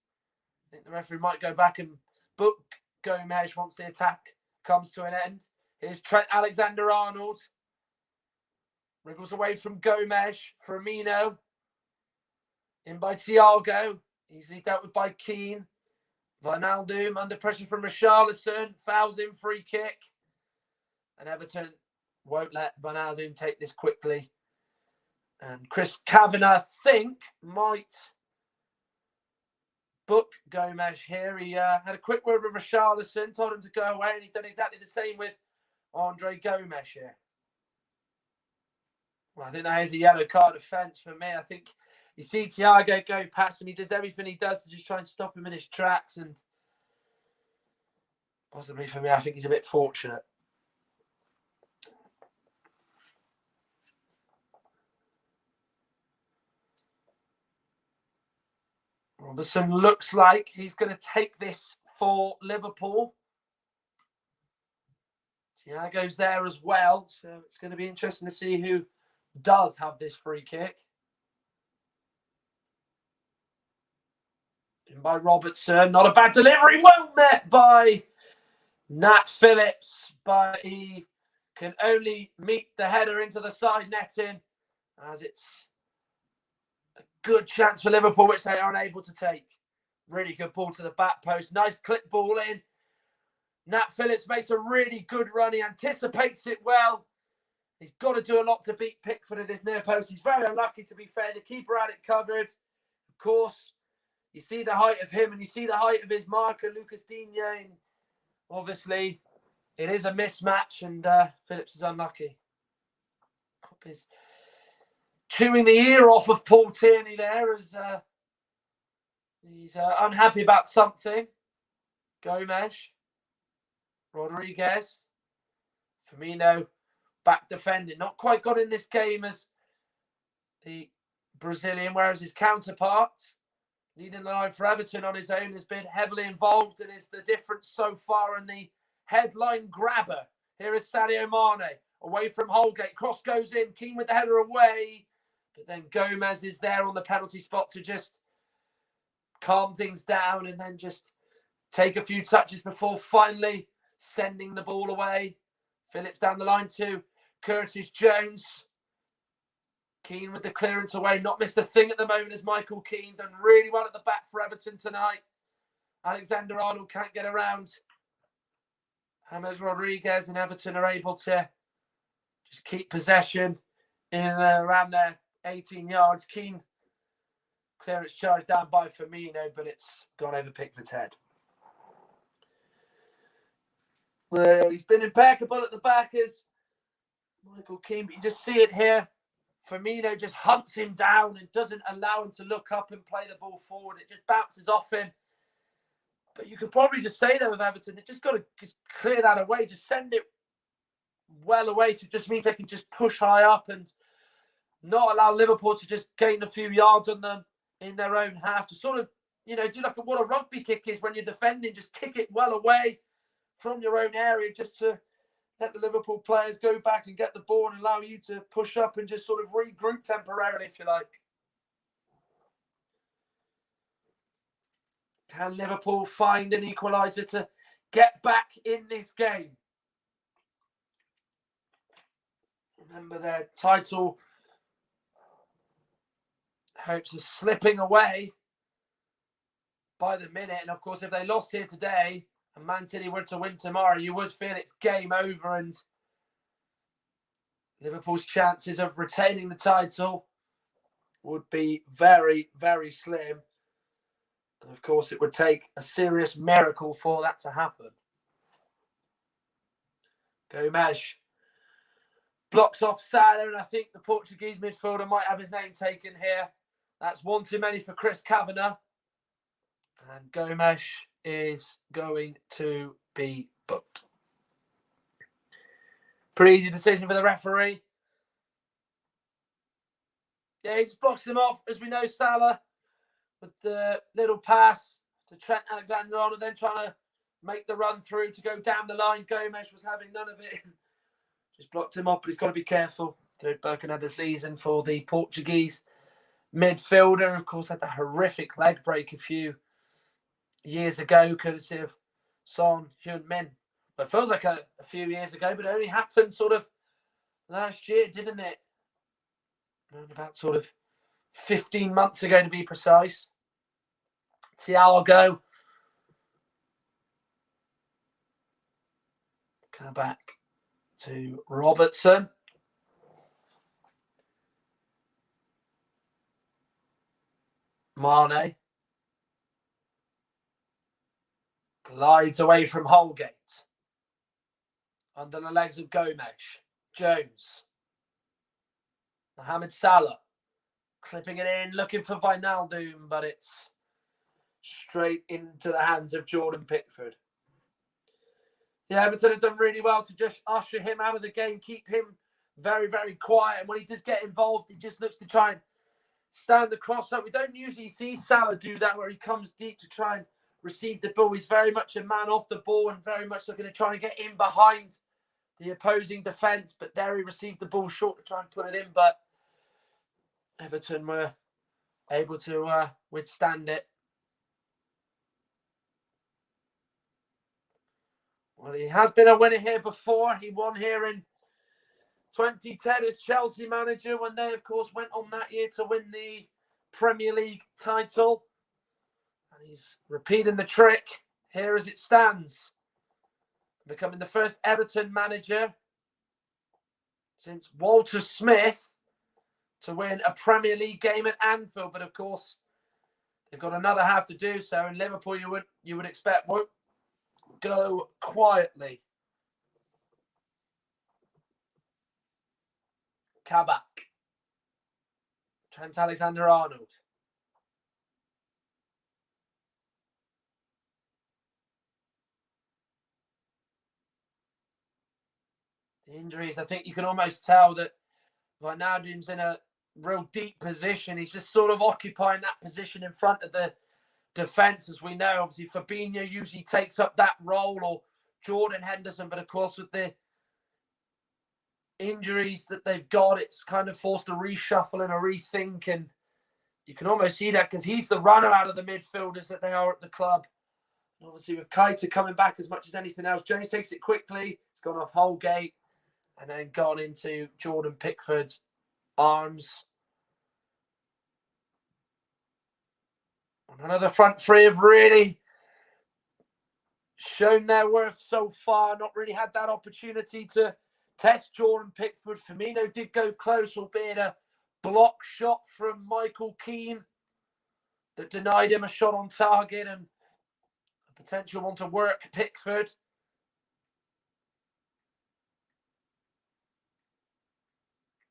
I think the referee might go back and book Gomes once the attack comes to an end. Here's Trent Alexander-Arnold. Wriggles away from Gomes. Firmino. In by Thiago. Easily dealt with by Keane. Wijnaldum under pressure from Richarlison. Fouls in, free kick. And Everton won't let Wijnaldum take this quickly. And Chris Kavanagh, I think, might book Gomes here. He had a quick word with Richarlison, told him to go away, and he's done exactly the same with Andre Gomes here. Well, I think that is a yellow card offence for me. I think you see Thiago go past him. He does everything he does to just try and stop him in his tracks. And possibly for me, I think he's a bit fortunate. Robertson looks like he's going to take this for Liverpool. Thiago's there as well. So it's going to be interesting to see who does have this free kick. In by Robertson. Not a bad delivery. Well met by Nat Phillips. But he can only meet the header into the side netting, as it's a good chance for Liverpool, which they are unable to take. Really good ball to the back post. Nice clip ball in. Nat Phillips makes a really good run. He anticipates it well. He's got to do a lot to beat Pickford at his near post. He's very unlucky, to be fair. The keeper had it covered. Of course, you see the height of him and you see the height of his marker, Lucas Digne. And obviously, it is a mismatch and Phillips is unlucky. He's chewing the ear off of Paul Tierney there as he's unhappy about something. Gomes. Rodriguez. Firmino. Back defending. Not quite got in this game as the Brazilian, whereas his counterpart, leading the line for Everton on his own, has been heavily involved and is the difference so far in the headline grabber. Here is Sadio Mane, away from Holgate. Cross goes in, Keane with the header away. But then Gomes is there on the penalty spot to just calm things down and then just take a few touches before finally sending the ball away. Phillips down the line to Curtis Jones. Keane with the clearance away. Not missed a thing at the moment as Michael Keane. Done really well at the back for Everton tonight. Alexander-Arnold can't get around. James Rodriguez and Everton are able to just keep possession in around their 18 yards. Keane clearance charged down by Firmino, but it's gone over Pickford's head. Well, he's been impeccable at the back as Michael Keane, but you just see it here. Firmino just hunts him down and doesn't allow him to look up and play the ball forward. It just bounces off him. But you could probably just say that with Everton, they just got to just clear that away, just send it well away. So it just means they can just push high up and not allow Liverpool to just gain a few yards on them in their own half. To sort of, do like what a rugby kick is when you're defending, just kick it well away from your own area just to let the Liverpool players go back and get the ball and allow you to push up and just sort of regroup temporarily, if you like. Can Liverpool find an equaliser to get back in this game? Remember, their title hopes are slipping away by the minute. And of course, if they lost here today and Man City were to win tomorrow, you would feel it's game over and Liverpool's chances of retaining the title would be very, very slim. And of course, it would take a serious miracle for that to happen. Gomes blocks off Salah, and I think the Portuguese midfielder might have his name taken here. That's one too many for Chris Kavanagh. And Gomes is going to be booked. Pretty easy decision for the referee. Yeah, he just blocks him off. As we know, Salah with the little pass to Trent Alexander-Arnold, then trying to make the run through to go down the line. Gomes was having none of it. Just blocked him off, but he's got to be careful. Third Birkenhead of the season for the Portuguese midfielder. Of course, had that horrific leg break a few years ago, courtesy of Son Heung-min. But it feels like a few years ago, but it only happened sort of last year, didn't it? Around about sort of 15 months ago, to be precise. Thiago. Come back to Robertson. Mane. Glides away from Holgate. Under the legs of Gomes. Jones. Mohamed Salah. Clipping it in, looking for Wijnaldum, but it's straight into the hands of Jordan Pickford. Yeah, Everton have done really well to just usher him out of the game, keep him very, very quiet. And when he does get involved, he just looks to try and stand the cross up. We don't usually see Salah do that, where he comes deep to try and receive the ball. He's very much a man off the ball and very much looking to try and get in behind the opposing defence. But there he received the ball short to try and put it in. But Everton were able to withstand it. Well, he has been a winner here before. He won here in 2010 as Chelsea manager when they, of course, went on that year to win the Premier League title. And he's repeating the trick here as it stands, becoming the first Everton manager since Walter Smith to win a Premier League game at Anfield. But, of course, they've got another half to do so. And Liverpool, you would expect, won't go quietly. Kabak. Trent Alexander-Arnold. The injuries, I think you can almost tell that Wijnaldum's in a real deep position. He's just sort of occupying that position in front of the defence, as we know. Obviously, Fabinho usually takes up that role, or Jordan Henderson, but of course with the injuries that they've got, it's kind of forced a reshuffle and a rethink, and you can almost see that because he's the runner out of the midfielders that they are at the club. And obviously with Keita coming back as much as anything else, Jones takes it quickly. It's gone off Holgate and then gone into Jordan Pickford's arms. Another front three have really shown their worth so far. Not really had that opportunity to test Jordan Pickford. Firmino did go close, albeit a block shot from Michael Keane that denied him a shot on target and a potential one to work Pickford.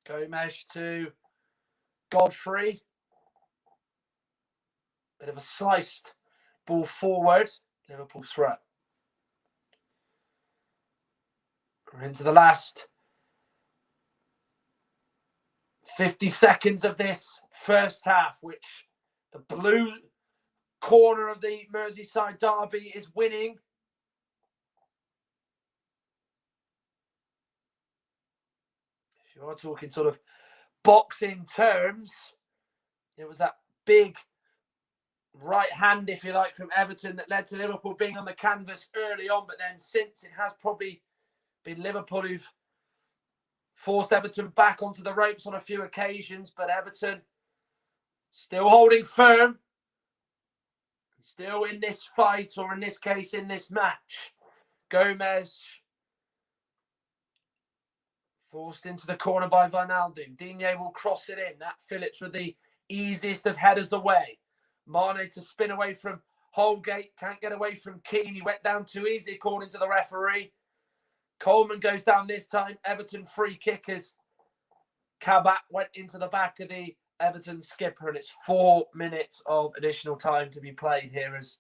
Gomes to Godfrey. Bit of a sliced ball forward. Liverpool throw. We're into the last 50 seconds of this first half, which the blue corner of the Merseyside derby is winning. If you are talking sort of boxing terms, it was that big right hand, if you like, from Everton that led to Liverpool being on the canvas early on, but then since it has probably been Liverpool who've forced Everton back onto the ropes on a few occasions, but Everton still holding firm, still in this fight, or in this case, in this match. Gomes forced into the corner by Wijnaldum. Digne will cross it in. That Phillips with the easiest of headers away. Mane to spin away from Holgate. Can't get away from Keane. He went down too easy, according to the referee. Coleman goes down this time. Everton free kickers. Kabak went into the back of the Everton skipper, and it's 4 minutes of additional time to be played here as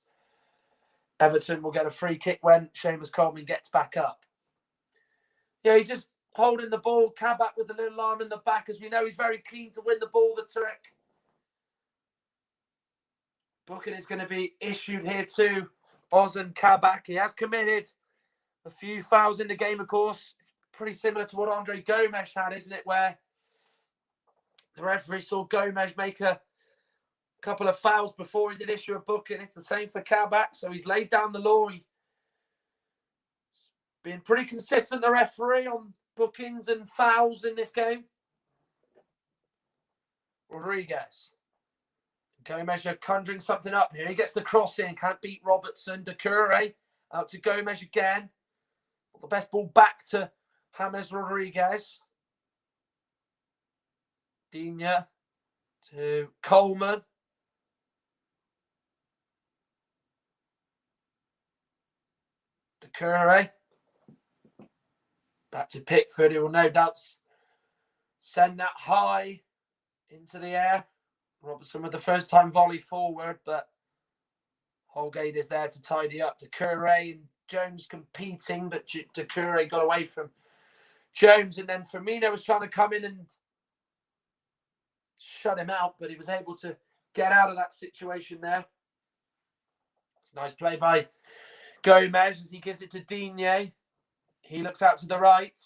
Everton will get a free kick when Seamus Coleman gets back up. Yeah, he just holding the ball. Kabak with the little arm in the back, as we know he's very keen to win the ball, the Turk. Booking is going to be issued here to Ozan Kabak. He has committed a few fouls in the game, of course. It's pretty similar to what Andre Gomes had, isn't it? Where the referee saw Gomes make a couple of fouls before he did issue a booking. It's the same for Kabak. So he's laid down the law. He's been pretty consistent, the referee, on bookings and fouls in this game. Rodriguez. Gomes conjuring something up here. He gets the cross in. Can't beat Robertson. Doucouré out to Gomes again. The best ball back to James Rodriguez. Digne to Coleman. Doucouré. Back to Pickford, who will no doubt send that high into the air. Robertson with the first time volley forward, but Holgate is there to tidy up. Doucouré and Jones competing, but Doucouré got away from Jones, and then Firmino was trying to come in and shut him out, but he was able to get out of that situation there. It's a nice play by Gomez as he gives it to Digne. He looks out to the right.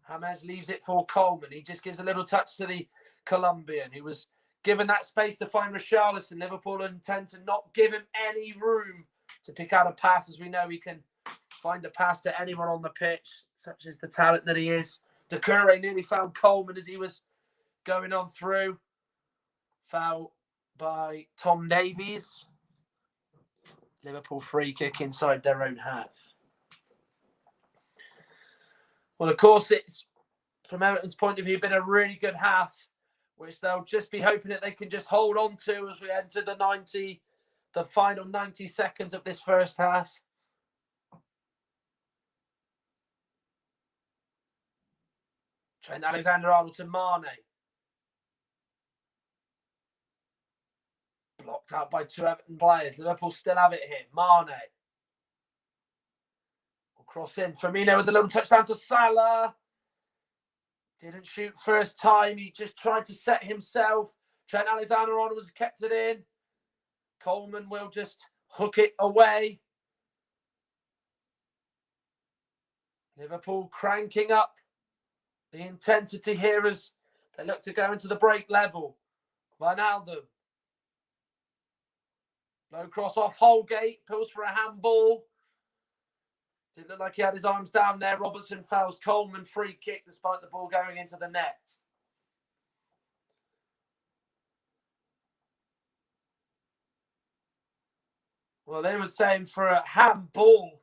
James leaves it for Coleman. He just gives a little touch to the Colombian, who was given that space to find Richarlison. Liverpool intend to not give him any room to pick out a pass, as we know he can find a pass to anyone on the pitch, such as the talent that he is. Doucouré nearly found Coleman as he was going on through. Foul by Tom Davies. Liverpool free kick inside their own half. Well, of course, it's, from Everton's point of view, been a really good half, which they'll just be hoping that they can just hold on to as we enter the final 90 seconds of this first half. Trent Alexander-Arnold to Mane. Blocked out by two Everton players. Liverpool still have it here. Mane. Will cross in. Firmino with a little touchdown to Salah. Didn't shoot first time. He just tried to set himself. Trent Alexander-Arnold was kept it in. Coleman will just hook it away. Liverpool cranking up the intensity here as they look to go into the break level. Wijnaldum. Low cross off Holgate. Pulls for a handball. Did look like he had his arms down there. Robertson fouls Coleman. Free kick despite the ball going into the net. Well, they were saying for a handball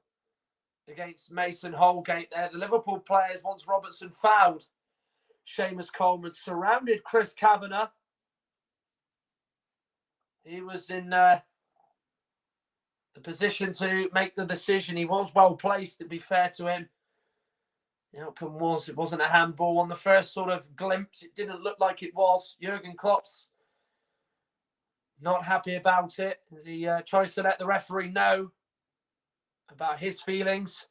against Mason Holgate there. The Liverpool players, once Robertson fouled Seamus Coleman, surrounded Chris Kavanagh. He was in the position to make the decision. He was well placed, to be fair to him. The outcome was, it wasn't a handball. On the first sort of glimpse, it didn't look like it was. Jurgen Klopp's not happy about it. He tries to let the referee know about his feelings.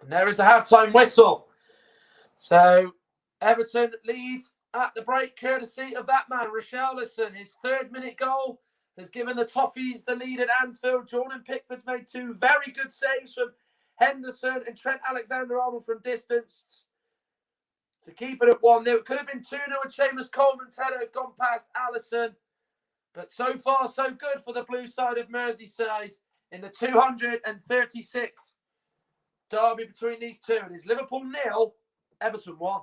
And there is the halftime whistle. So Everton leads at the break, courtesy of that man, Richarlison. His third-minute goal has given the Toffees the lead at Anfield. Jordan Pickford's made two very good saves from Henderson and Trent Alexander-Arnold from distance to keep it at 1-0. It could have been 2-0 and Seamus Coleman's header had gone past Alisson. But so far, so good for the blue side of Merseyside in the 236th derby between these two. It is Liverpool 0, Everton 1.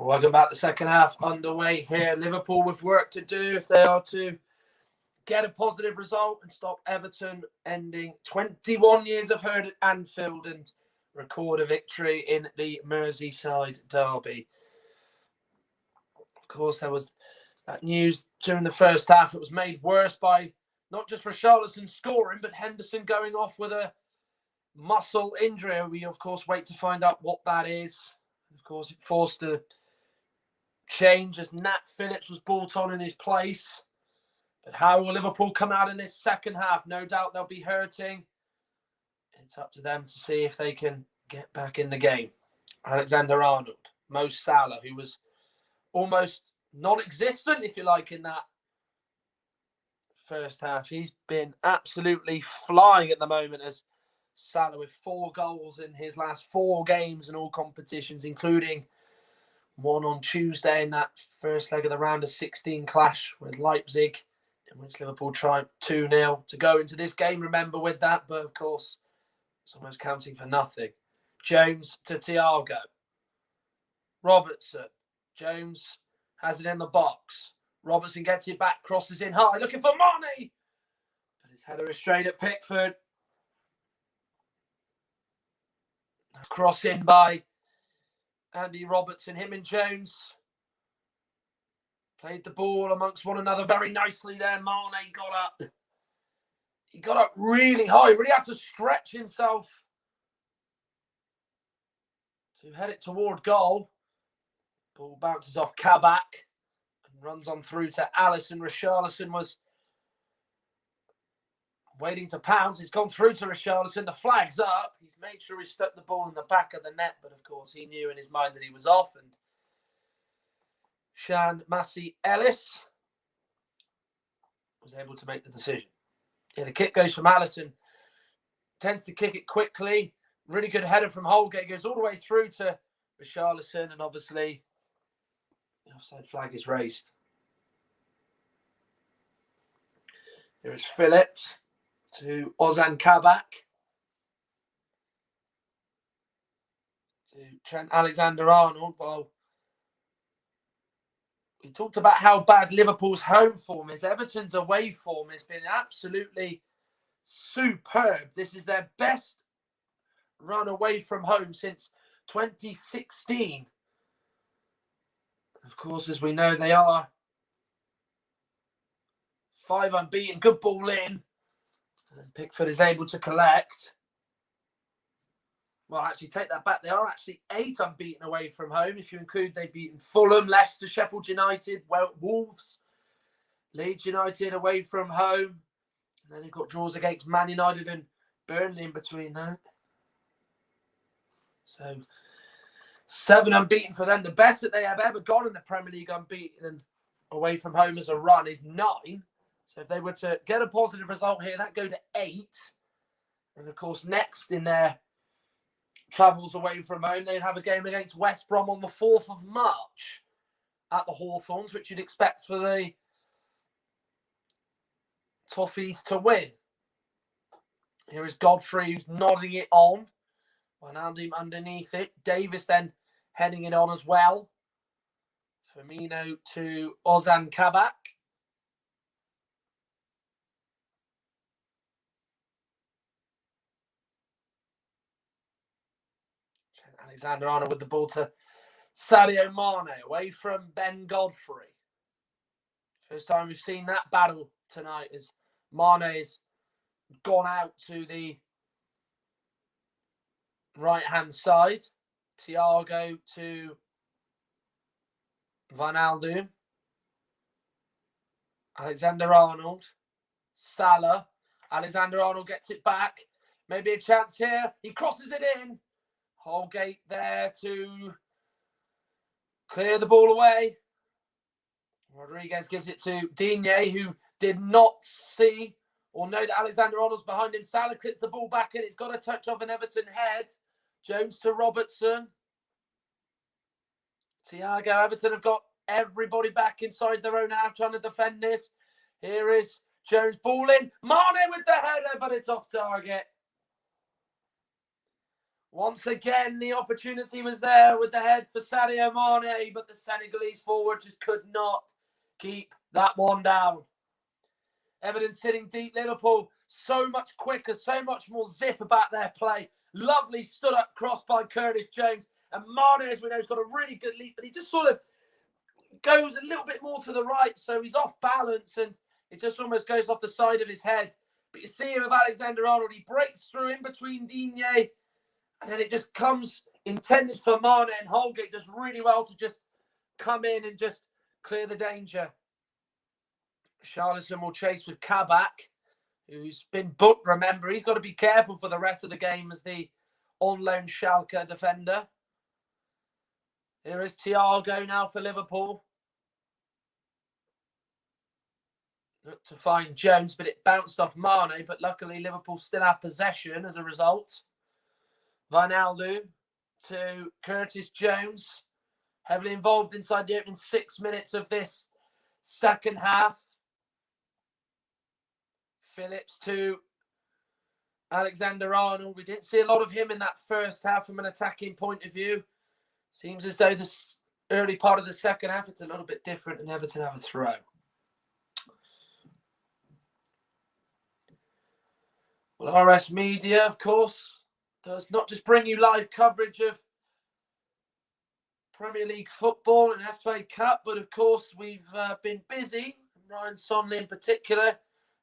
Welcome back. The second half underway here. Liverpool with work to do if they are to get a positive result and stop Everton ending 21 years of herd at Anfield and record a victory in the Merseyside derby. Of course, there was that news during the first half. It was made worse by not just Richarlison scoring, but Henderson going off with a muscle injury. We, of course, wait to find out what that is. Of course, it forced a change as Nat Phillips was brought on in his place. But how will Liverpool come out in this second half? No doubt they'll be hurting. It's up to them to see if they can get back in the game. Alexander-Arnold, Mo Salah, who was almost non-existent, if you like, in that first half. He's been absolutely flying at the moment as Salah with 4 goals in his last 4 games in all competitions, including one on Tuesday in that first leg of the round of 16 clash with Leipzig, in which Liverpool tried 2-0 to go into this game, remember, with that. But, of course, it's almost counting for nothing. Jones to Thiago. Robertson. Jones has it in the box. Robertson gets it back, crosses in high, looking for Mane. But his header is straight at Pickford. Cross in by Andy Robertson. Him and Jones played the ball amongst one another very nicely there. Mane got up. He got up really high. He really had to stretch himself to head it toward goal. Ball bounces off Kabak and runs on through to Alisson. Richarlison was waiting to pounce. He's gone through to Richarlison. The flag's up. He's made sure he stuck the ball in the back of the net, but of course he knew in his mind that he was off. And Shan Massey Ellis was able to make the decision. Yeah, the kick goes from Alisson. Tends to kick it quickly. Really good header from Holgate. Goes all the way through to Richarlison, and obviously the offside flag is raised. There is Phillips to Ozan Kabak. To Trent Alexander-Arnold. Well, we talked about how bad Liverpool's home form is. Everton's away form has been absolutely superb. This is their best run away from home since 2016. Of course, as we know, they are 5 unbeaten. Good ball in. And Pickford is able to collect. Well, actually, take that back. They are actually 8 unbeaten away from home. If you include they've beaten Fulham, Leicester, Sheffield United, Wolves, Leeds United away from home. And then they've got draws against Man United and Burnley in between that. So 7 unbeaten for them. The best that they have ever gone in the Premier League unbeaten and away from home as a run is 9. So if they were to get a positive result here, that'd go to 8. And of course, next in their travels away from home, they'd have a game against West Brom on the 4th of March at the Hawthorns, which you'd expect for the Toffees to win. Here is Godfrey, who's nodding it on. Wijnaldum underneath it. Davis then heading it on as well. Firmino to Ozan Kabak. Alexander-Arnold with the ball to Sadio Mane, away from Ben Godfrey. First time we've seen that battle tonight as Mane's gone out to the right-hand side. Thiago to Wijnaldum. Alexander-Arnold. Salah. Alexander-Arnold gets it back. Maybe a chance here. He crosses it in. Holgate there to clear the ball away. Rodriguez gives it to Digne, who did not see or know that Alexander-Arnold's behind him. Salah clips the ball back and it's got a touch of an Everton head. Jones to Robertson. Thiago. Everton have got everybody back inside their own half trying to defend this. Here is Jones, ball in. Mane with the header, but it's off target. Once again, the opportunity was there with the head for Sadio Mane, but the Senegalese forward just could not keep that one down. Everton sitting deep. Liverpool so much quicker, so much more zip about their play. Lovely stood up cross by Curtis Jones. And Mane, as we know, has got a really good leap, but he just sort of goes a little bit more to the right, so he's off balance and it just almost goes off the side of his head. But you see him with Alexander-Arnold, he breaks through in between Digne, and then it just comes intended for Mane, and Holgate does really well to just come in and just clear the danger. Charlison will chase with Kabak, who's been booked, remember. He's got to be careful for the rest of the game as the on-loan Schalke defender. Here is Thiago now for Liverpool. Look to find Jones, but it bounced off Mane, but luckily Liverpool still have possession as a result. Wijnaldum to Curtis Jones, heavily involved inside the opening 6 minutes of this second half. Phillips to Alexander-Arnold. We didn't see a lot of him in that first half from an attacking point of view. Seems as though this early part of the second half, it's a little bit different and Everton have a throw. Well, RS Media, of course, does not just bring you live coverage of Premier League football and FA Cup, but of course we've been busy. Ryan Sonley in particular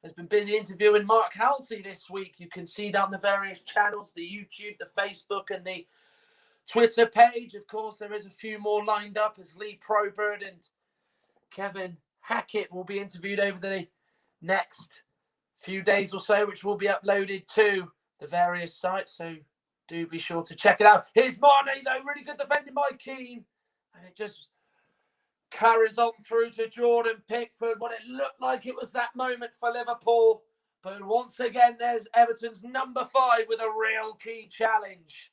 has been busy interviewing Mark Halsey this week. You can see down the various channels, the YouTube, the Facebook and the Twitter page. Of course, there is a few more lined up as Lee Probert and Kevin Hackett will be interviewed over the next few days or so, which will be uploaded to the various sites. So do be sure to check it out. Here's Mane, though. Really good defending by Keane. And it just carries on through to Jordan Pickford. What it looked like it was that moment for Liverpool. But once again, there's Everton's number 5 with a real key challenge.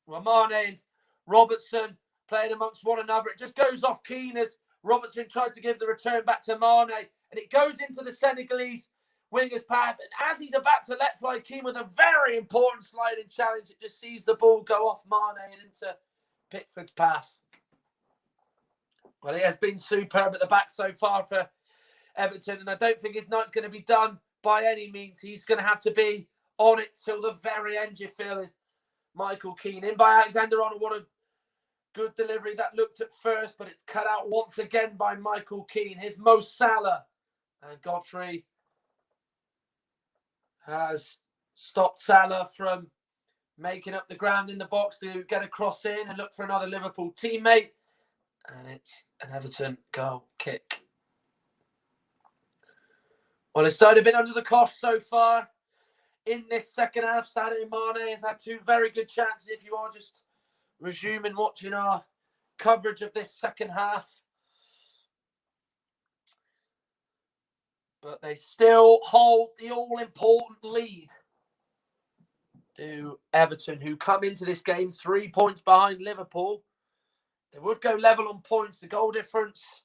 Well, Mane and Robertson playing amongst one another. It just goes off Keane as Robertson tried to give the return back to Mane. And it goes into the Senegalese winger's path. And as he's about to let fly Keane with a very important sliding challenge, it just sees the ball go off Mane and into Pickford's path. Well, it has been superb at the back so far for Everton. And I don't think his night's going to be done by any means. He's going to have to be on it till the very end, you feel, is Michael Keane. In by Alexander-Arnold. What a good delivery that looked at first, but it's cut out once again by Michael Keane. Here's Mo Salah. And Godfrey has stopped Salah from making up the ground in the box to get a cross in and look for another Liverpool teammate. And it's an Everton goal kick. Well, it's side have been under the cosh so far in this second half. Sadio Mane has had 2 very good chances if you are just resuming watching our coverage of this second half. But they still hold the all-important lead to Everton, who come into this game 3 points behind Liverpool. They would go level on points. The goal difference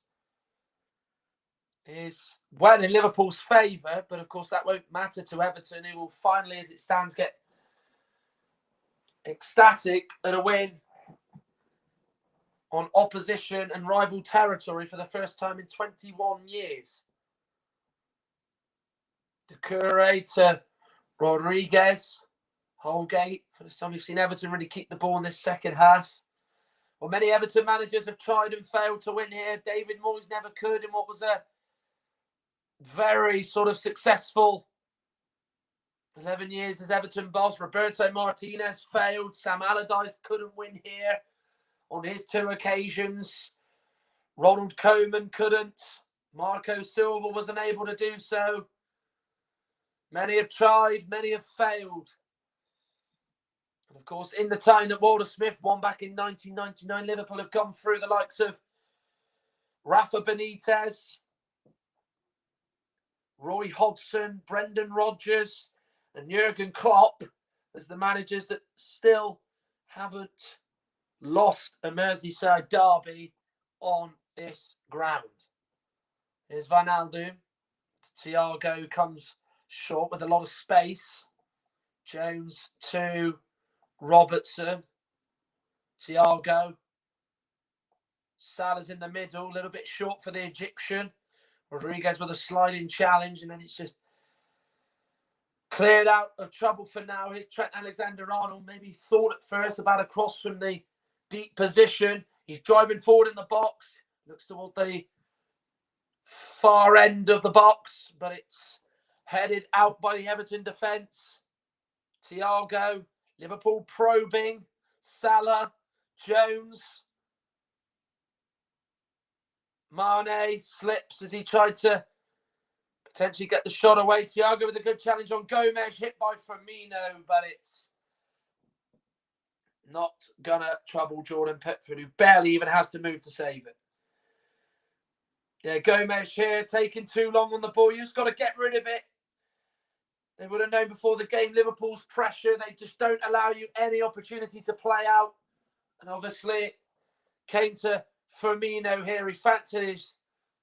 is well in Liverpool's favour, but of course that won't matter to Everton, who will finally, as it stands, get ecstatic at a win on opposition and rival territory for the first time in 21 years. Doucouré to Rodriguez. Holgate. First time we've seen Everton really keep the ball in this second half. Well, many Everton managers have tried and failed to win here. David Moyes never could in what was a very sort of successful 11 years as Everton boss. Roberto Martinez failed. Sam Allardyce couldn't win here on his 2 occasions. Ronald Koeman couldn't. Marco Silva was unable to do so. Many have tried, many have failed. And of course, in the time that Walter Smith won back in 1999, Liverpool have gone through the likes of Rafa Benitez, Roy Hodgson, Brendan Rodgers, and Jurgen Klopp as the managers that still haven't lost a Merseyside derby on this ground. Here's Wijnaldum. Thiago comes short with a lot of space. Jones to Robertson, Thiago. Salah's in the middle, a little bit short for the Egyptian. Rodriguez with a sliding challenge, and then it's just cleared out of trouble for now. Here's Trent Alexander-Arnold. Maybe thought at first about a cross from the deep position. He's driving forward in the box. Looks toward the far end of the box, but it's headed out by the Everton defence. Thiago, Liverpool probing. Salah, Jones. Mane slips as he tried to potentially get the shot away. Thiago with a good challenge on Gomez, hit by Firmino, but it's not going to trouble Jordan Pickford, who barely even has to move to save it. Yeah, Gomez here, taking too long on the ball. You just got to get rid of it. They would have known before the game, Liverpool's pressure. They just don't allow you any opportunity to play out. And obviously, it came to Firmino here. He fancied his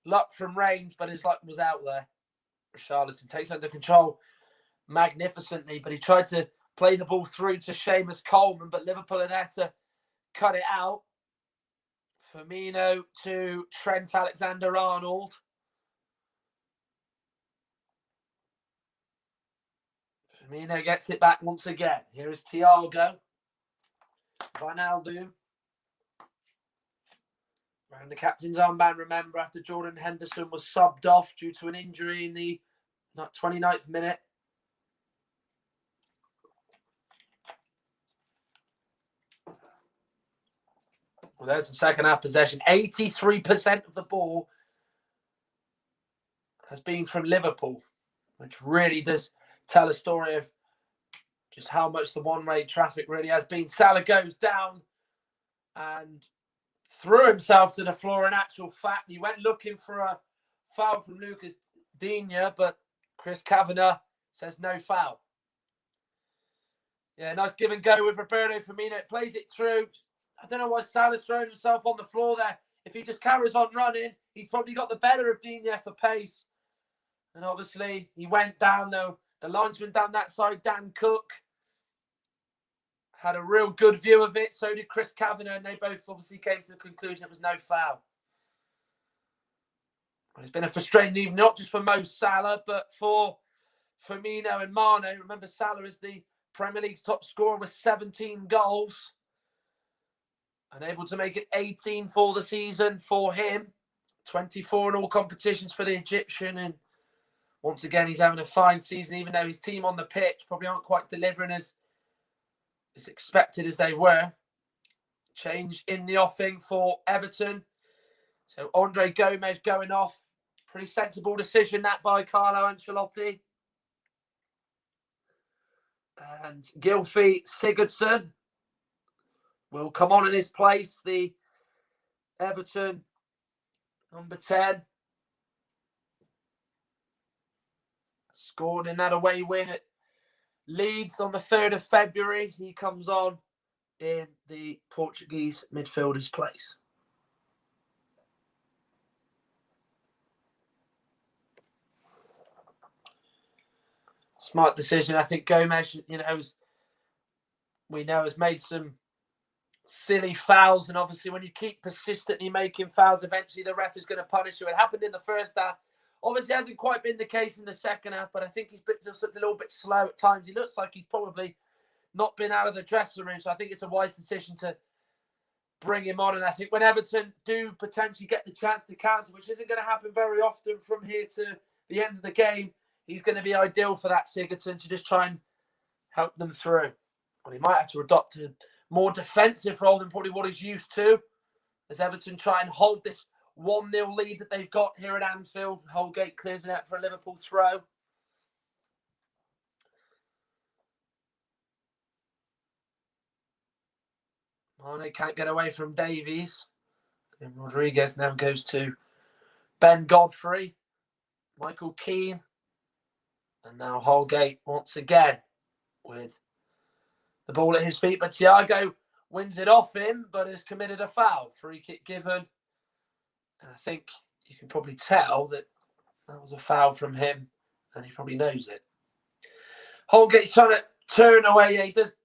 luck from range, but his luck was out there. Richarlison takes under control magnificently, but he tried to play the ball through to Seamus Coleman, but Liverpool had had to cut it out. Firmino to Trent Alexander-Arnold. Firmino gets it back once again. Here is Thiago. Wijnaldum. Wearing the captain's armband, remember, after Jordan Henderson was subbed off due to an injury in the 29th minute. Well, there's the second half possession. 83% of the ball has been from Liverpool, which really does tell a story of just how much the one-way traffic really has been. Salah goes down and threw himself to the floor. In actual fact, he went looking for a foul from Lucas Digne, but Chris Kavanagh says no foul. Yeah, nice give and go with Roberto Firmino. It plays it through. I don't know why Salah's thrown himself on the floor there. If he just carries on running, he's probably got the better of Digne for pace. And obviously, he went down, though. The linesman down that side, Dan Cook, had a real good view of it. So did Chris Kavanagh, and they both obviously came to the conclusion it was no foul. Well, it's been a frustrating evening, not just for Mo Salah, but for Firmino and Mane. Remember, Salah is the Premier League's top scorer with 17 goals. Unable to make it 18 for the season for him. 24 in all competitions for the Egyptian. And once again, he's having a fine season, even though his team on the pitch probably aren't quite delivering as expected as they were. Change in the offing for Everton. So Andre Gomez going off. Pretty sensible decision that by Carlo Ancelotti. And Gylfi Sigurdsson will come on in his place. The Everton number 10. Scored in that away win at Leeds on the 3rd of February. He comes on in the Portuguese midfielder's place. Smart decision. I think Gomez, has made some silly fouls. And obviously, when you keep persistently making fouls, eventually the ref is going to punish you. It happened in the first half. Obviously, it hasn't quite been the case in the second half, but I think he's just looked a little bit slow at times. He looks like he's probably not been out of the dressing room. So I think it's a wise decision to bring him on. And I think when Everton do potentially get the chance to counter, which isn't going to happen very often from here to the end of the game, he's going to be ideal for that Sigurdsson to just try and help them through. Well, he might have to adopt a more defensive role than probably what he's used to, as Everton try and hold this 1-0 lead that they've got here at Anfield. Holgate clears it out for a Liverpool throw. Mane can't get away from Davies. And Rodriguez now goes to Ben Godfrey, Michael Keane, and now Holgate once again with the ball at his feet. But Thiago wins it off him, but has committed a foul. Free kick given. And I think you can probably tell that was a foul from him, and he probably knows it. Holgate's trying to turn away. Yeah, he does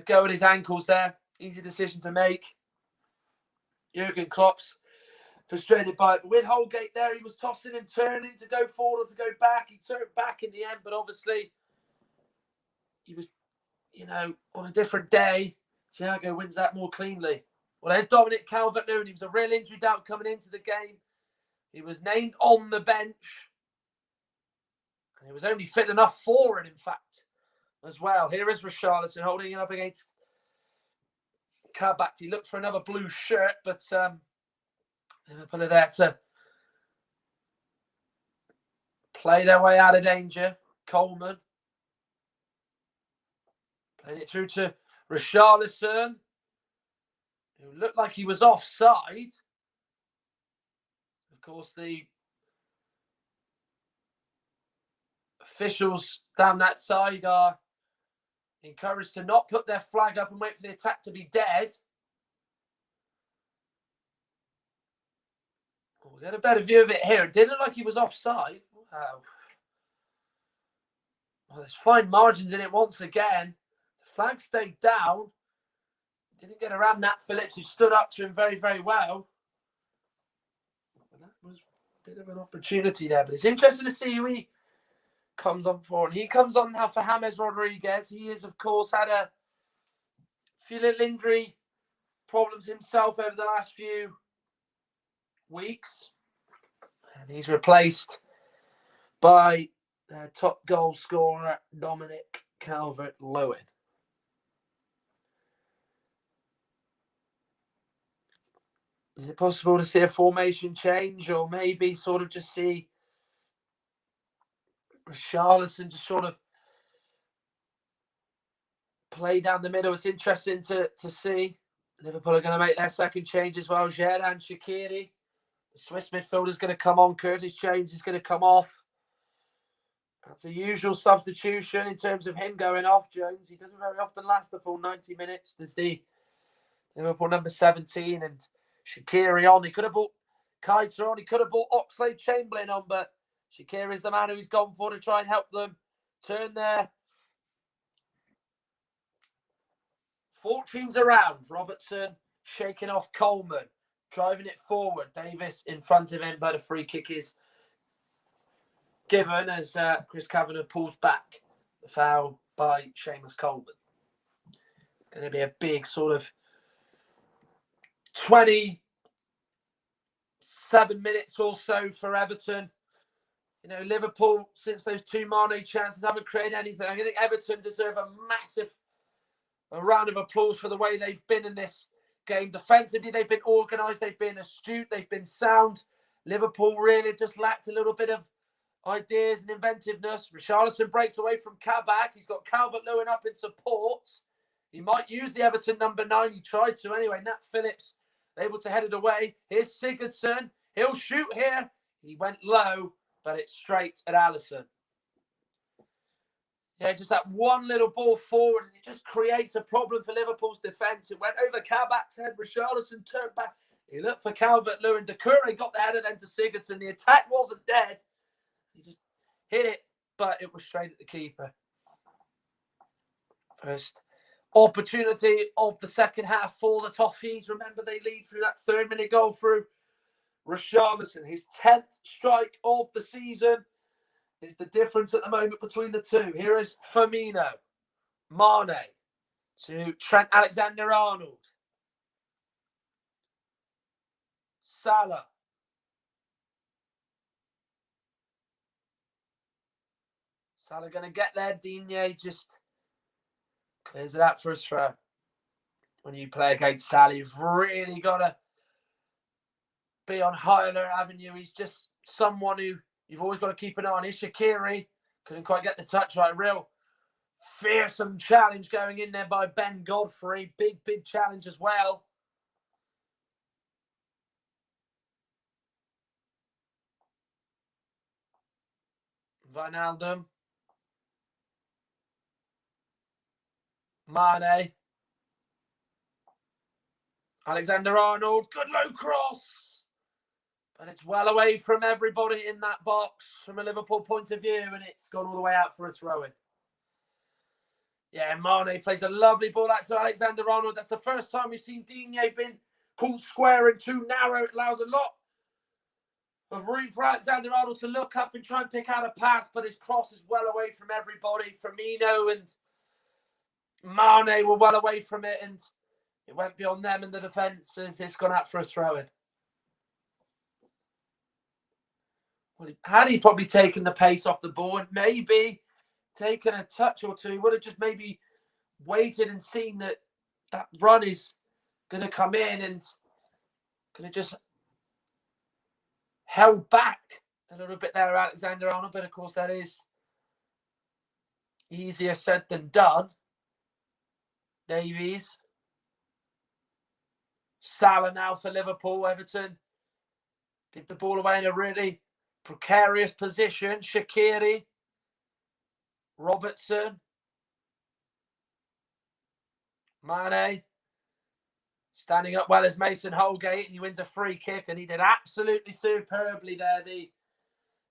go with his ankles there. Easy decision to make. Jurgen Klopp's frustrated by it. But with Holgate there, he was tossing and turning to go forward or to go back. He turned back in the end, but obviously he was, on a different day. Thiago wins that more cleanly. Well, there's Dominic Calvert-Lewin. He was a real injury doubt coming into the game. He was named on the bench. And he was only fit enough for it, in fact, as well. Here is Richarlison holding it up against Kabak. He looked for another blue shirt, but Liverpool are there to play their way out of danger. Coleman playing it through to Richarlison, who looked like he was offside. Of course, the officials down that side are encouraged to not put their flag up and wait for the attack to be dead. We'll get a better view of it here. It did look like he was offside. Wow. Well, there's fine margins in it once again. The flag stayed down. Didn't get around Nat Phillips, who stood up to him very, very well. But that was a bit of an opportunity there. But it's interesting to see who he comes on for. And he comes on now for James Rodriguez. He has, of course, had a few little injury problems himself over the last few weeks. And he's replaced by top goal scorer Dominic Calvert-Lewin. Is it possible to see a formation change, or maybe sort of just see Richarlison just sort of play down the middle? It's interesting to see. Liverpool are going to make their second change as well. Xherdan Shaqiri, the Swiss midfielder, is going to come on. Curtis Jones is going to come off. That's a usual substitution in terms of him going off. Jones, he doesn't very often last the full 90 minutes. There's the Liverpool number 17 and Shaqiri on. He could have brought Keita on. He could have brought Oxlade-Chamberlain on, but Shaqiri is the man who he's gone for to try and help them turn their fortunes around. Robertson shaking off Coleman, driving it forward. Davis in front of him, but a free kick is given as Chris Kavanagh pulls back the foul by Seamus Coleman. Going to be a big sort of 27 minutes or so for Everton. Liverpool, since those two Mane chances, haven't created anything. I think Everton deserve a massive round of applause for the way they've been in this game. Defensively, they've been organised, they've been astute, they've been sound. Liverpool really just lacked a little bit of ideas and inventiveness. Richarlison breaks away from Kabak. He's got Calvert-Lewin up in support. He might use the Everton number 9. He tried to anyway. Nat Phillips able to head it away. Here's Sigurdsson. He'll shoot here. He went low, but it's straight at Alisson. Yeah, just that one little ball forward, and it just creates a problem for Liverpool's defence. It went over Kabak's head. Richarlison turned back. He looked for Calvert-Lewin. Doucouré got the header then to Sigurdsson. The attack wasn't dead. He just hit it, but it was straight at the keeper. First opportunity of the second half for the Toffees. Remember, they lead through that 3rd-minute goal through Richarlison. His 10th strike of the season is the difference at the moment between the two. Here is Firmino. Mane to Trent Alexander-Arnold. Salah. Salah going to get there. Digne just clears it out for his throw. When you play against Salah, you've really got to be on high alert avenue. He's just someone who you've always got to keep an eye on. Shaqiri couldn't quite get the touch right. Real fearsome challenge going in there by Ben Godfrey. Big challenge as well. Wijnaldum. Mane. Alexander-Arnold. Good low cross. But it's well away from everybody in that box from a Liverpool point of view, and it's gone all the way out for a throw-in. Yeah, Mane plays a lovely ball out to Alexander-Arnold. That's the first time we've seen Digne been caught square and too narrow. It allows a lot of room for Alexander-Arnold to look up and try and pick out a pass, but his cross is well away from everybody. Firmino and Mane were well away from it, and it went beyond them and the defence as it's gone out for a throw-in. Had he probably taken the pace off the ball and maybe taken a touch or two, would have just maybe waited and seen that that run is going to come in and going to just held back a little bit there, Alexander-Arnold. But of course, that is easier said than done. Davies. Salah now for Liverpool. Everton give the ball away in a really precarious position. Shaqiri. Robertson. Mane. Standing up well as Mason Holgate, and he wins a free kick, and he did absolutely superbly there, the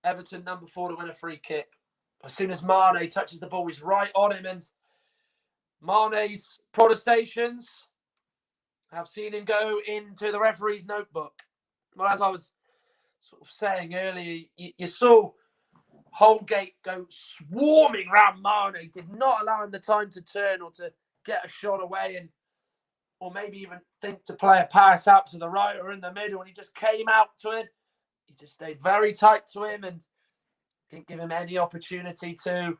Everton number 4 to win a free kick. As soon as Mane touches the ball, he's right on him, and Mane's protestations have seen him go into the referee's notebook. Well, as I was sort of saying earlier, you saw Holgate go swarming round Mane, did not allow him the time to turn or to get a shot away, and or maybe even think to play a pass out to the right or in the middle, and he just came out to him. He just stayed very tight to him and didn't give him any opportunity to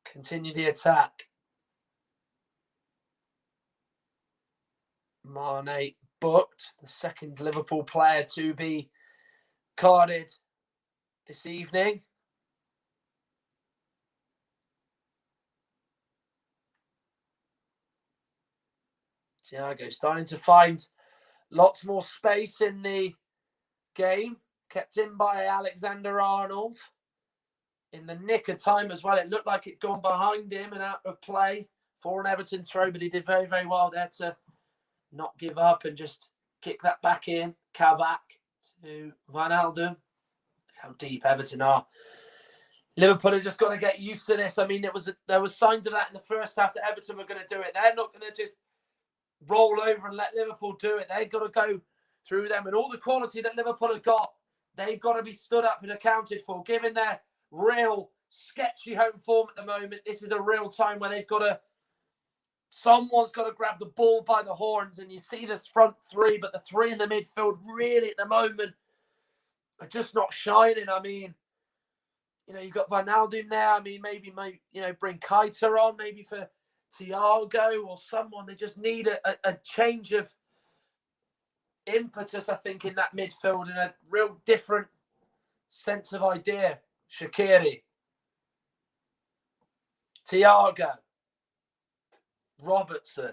continue the attack. Mane booked, the second Liverpool player to be carded this evening. Thiago starting to find lots more space in the game. Kept in by Alexander-Arnold. In the nick of time as well. It looked like it'd gone behind him and out of play for an Everton throw, but he did very, very well there to not give up and just kick that back in. Kabak to Wijnaldum. How deep Everton are. Liverpool have just got to get used to this. I mean, there was signs of that in the first half that Everton were going to do it. They're not going to just roll over and let Liverpool do it. They've got to go through them, and all the quality that Liverpool have got, they've got to be stood up and accounted for. Given their real sketchy home form at the moment, this is a real time where someone's got to grab the ball by the horns, and you see this front three, but the three in the midfield really at the moment are just not shining. I mean, you've got Wijnaldum there. I mean, maybe bring Keita on, maybe for Thiago or someone. They just need a change of impetus, I think, in that midfield and a real different sense of idea. Shaqiri, Thiago, Robertson.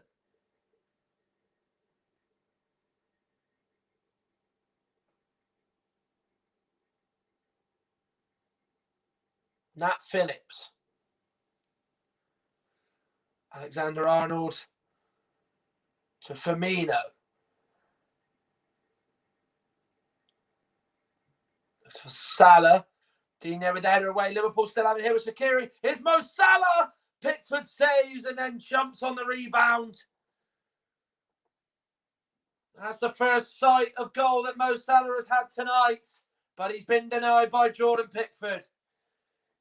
Nat Phillips. Alexander-Arnold to Firmino. That's for Salah. Digne with the header away. Liverpool still have it here with Shaqiri. Here's Mo Salah. Pickford saves and then jumps on the rebound. That's the first sight of goal that Mo Salah has had tonight, but he's been denied by Jordan Pickford.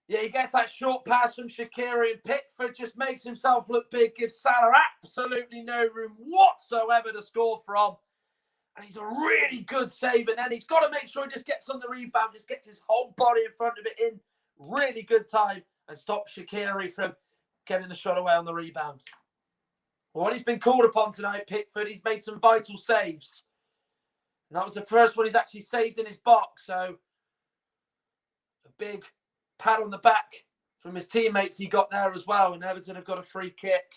Yeah, he gets that short pass from Shaqiri, and Pickford just makes himself look big, gives Salah absolutely no room whatsoever to score from. And he's a really good save, and then he's got to make sure he just gets on the rebound, just gets his whole body in front of it in really good time and stops Shaqiri from getting the shot away on the rebound. Well, he's been called upon tonight, Pickford. He's made some vital saves. And that was the first one he's actually saved in his box, so a big pat on the back from his teammates he got there as well, and Everton have got a free kick.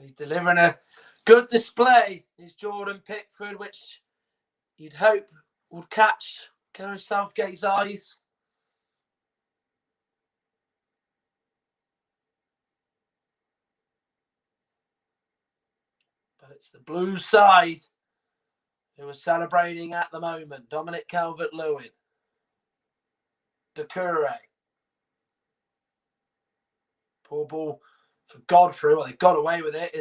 He's delivering a good display, is Jordan Pickford, which you'd hope would catch Gareth Southgate's eyes. It's the blue side who are celebrating at the moment. Dominic Calvert-Lewin. Doucouré. Poor ball for Godfrey. Well, they got away with it.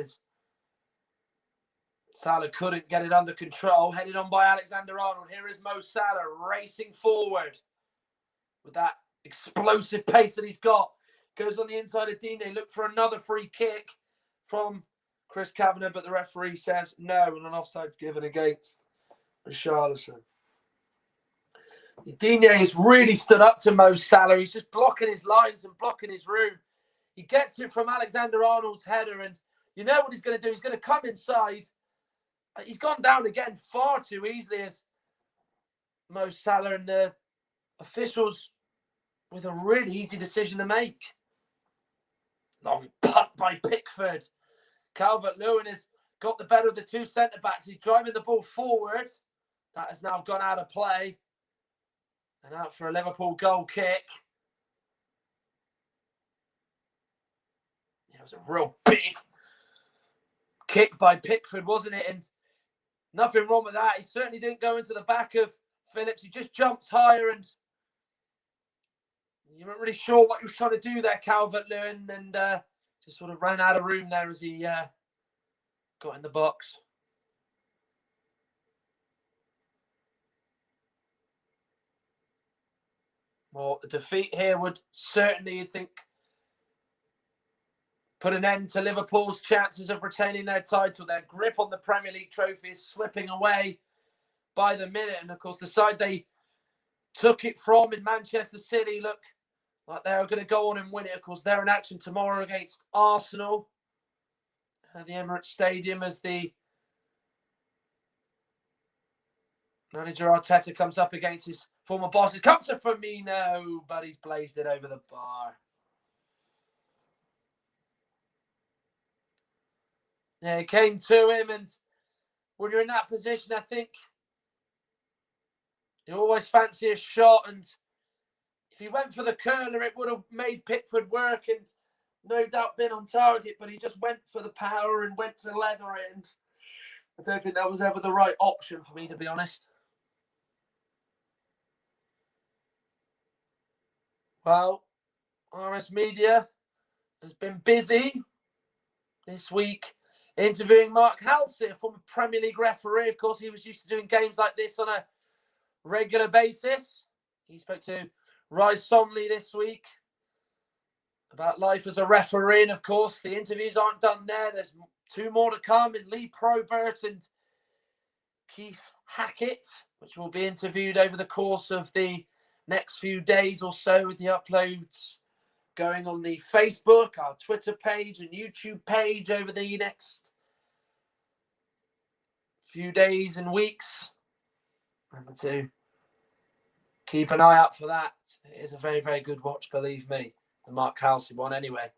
Salah couldn't get it under control. Headed on by Alexander-Arnold. Here is Mo Salah racing forward with that explosive pace that he's got. Goes on the inside of Digne. Look for another free kick from Chris Kavanagh, but the referee says no, and an offside given against Richarlison. Digne has really stood up to Mo Salah. He's just blocking his lines and blocking his room. He gets it from Alexander-Arnold's header, and you know what he's going to do. He's going to come inside. He's gone down again far too easily as Mo Salah, and the officials with a really easy decision to make. Long punt by Pickford. Calvert-Lewin has got the better of the two centre-backs. He's driving the ball forward. That has now gone out of play. And out for a Liverpool goal kick. It was a real big kick by Pickford, wasn't it? And nothing wrong with that. He certainly didn't go into the back of Phillips. He just jumps higher, and you weren't really sure what he was trying to do there, Calvert-Lewin, and just sort of ran out of room there as he got in the box. Well, a defeat here would certainly, you think, put an end to Liverpool's chances of retaining their title. Their grip on the Premier League trophy is slipping away by the minute. And, of course, the side they took it from in Manchester City look like they're going to go on and win it. Of course, they're in action tomorrow against Arsenal at the Emirates Stadium as the manager Arteta comes up against his former bosses. Comes to Firmino, but he's blazed it over the bar. Yeah, it came to him, and when you're in that position, I think you always fancy a shot, and if he went for the curler, it would have made Pickford work and no doubt been on target, but he just went for the power and went to leather it, and I don't think that was ever the right option for me, to be honest. Well, RS Media has been busy this week interviewing Mark Halsey, a former Premier League referee. Of course, he was used to doing games like this on a regular basis. He spoke to Rise Somley this week about life as a referee, and of course, the interviews aren't done there. There's two more to come in Lee Probert and Keith Hackett, which will be interviewed over the course of the next few days or so, with the uploads going on the Facebook, our Twitter page and YouTube page over the next few days and weeks. Remember to keep an eye out for that. It is a very, very good watch, believe me. The Mark Halsey one anyway.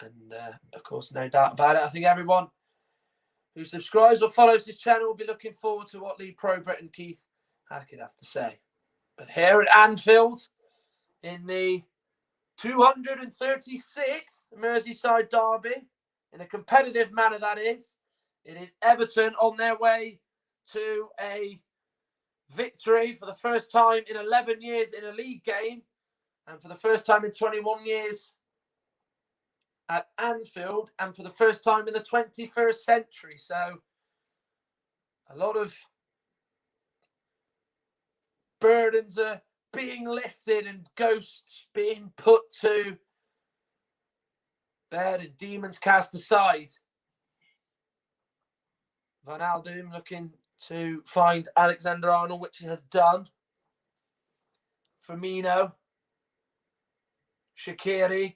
And of course, no doubt about it, I think everyone who subscribes or follows this channel will be looking forward to what Lee Probert and Keith Hackett have to say. But here at Anfield, in the 236th Merseyside derby, in a competitive manner that is, it is Everton on their way to a victory for the first time in 11 years in a league game, and for the first time in 21 years at Anfield, and for the first time in the 21st century. So a lot of burdens are being lifted and ghosts being put to bed and demons cast aside. Van Aldoom looking to find Alexander-Arnold, which he has done. Firmino. Shaqiri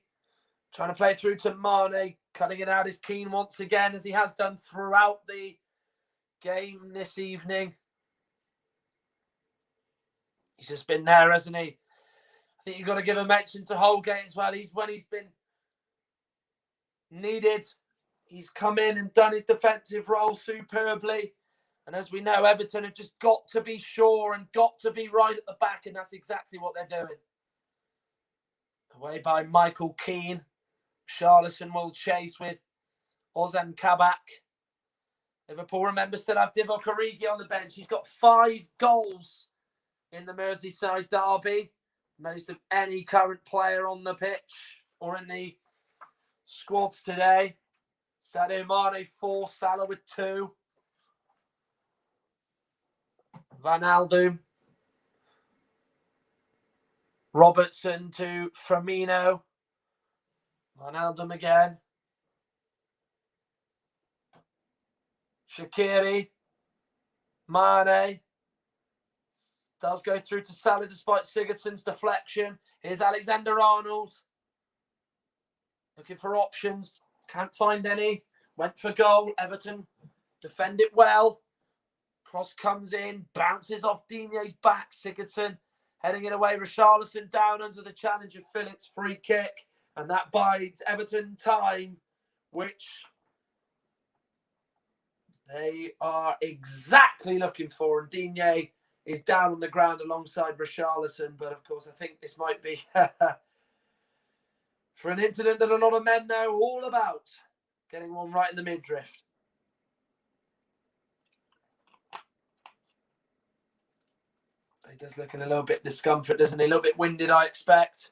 trying to play through to Mane. Cutting it out is Keane once again, as he has done throughout the game this evening. He's just been there, hasn't he? I think you've got to give a mention to Holgate as well. When he's been needed, he's come in and done his defensive role superbly. And as we know, Everton have just got to be sure and got to be right at the back, and that's exactly what they're doing. Away by Michael Keane. Richarlison will chase with Ozan Kabak. Liverpool, remember, still have Divock Origi on the bench. He's got 5 goals in the Merseyside derby. Most of any current player on the pitch or in the squads today. Sadio Mane 4, Salah with 2. Wijnaldum. Robertson to Firmino. Wijnaldum again. Shaqiri. Mane. Does go through to Salah despite Sigurdsson's deflection. Here's Alexander-Arnold. Looking for options. Can't find any. Went for goal. Everton defend it well. Cross comes in. Bounces off Digne's back. Sigurdsson heading it away. Richarlison down under the challenge of Phillips. Free kick. And that buys Everton time, which they are exactly looking for. And Digne is down on the ground alongside Richarlison. But of course, I think this might be for an incident that a lot of men know all about. Getting one right in the midriff. He does look in a little bit discomfort, doesn't he? A little bit winded, I expect.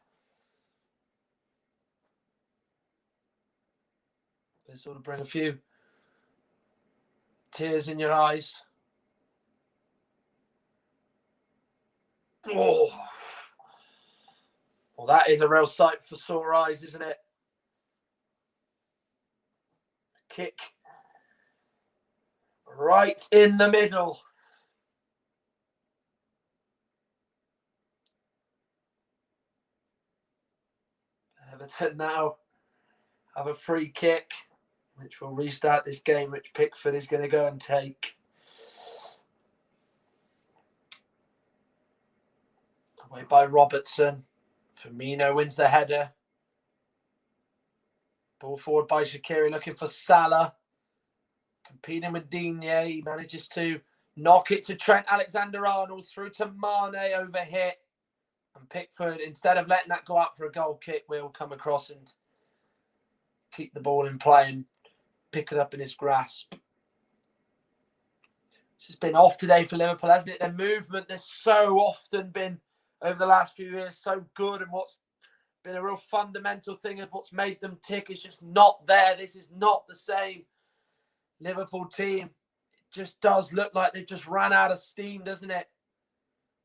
They sort of bring a few tears in your eyes. Oh, well, that is a real sight for sore eyes, isn't it? Kick right in the middle. Everton now have a free kick, which will restart this game, which Pickford is going to go and take. Away by Robertson. Firmino wins the header. Ball forward by Shaqiri, looking for Salah. Competing with Digne. He manages to knock it to Trent Alexander-Arnold, through to Mane, over hit. And Pickford, instead of letting that go out for a goal kick, will come across and keep the ball in play and pick it up in his grasp. It's just been off today for Liverpool, hasn't it? Their movement, there's so often been, over the last few years, so good, and what's been a real fundamental thing of what's made them tick is just not there. This is not the same Liverpool team. It just does look like they've just ran out of steam, doesn't it?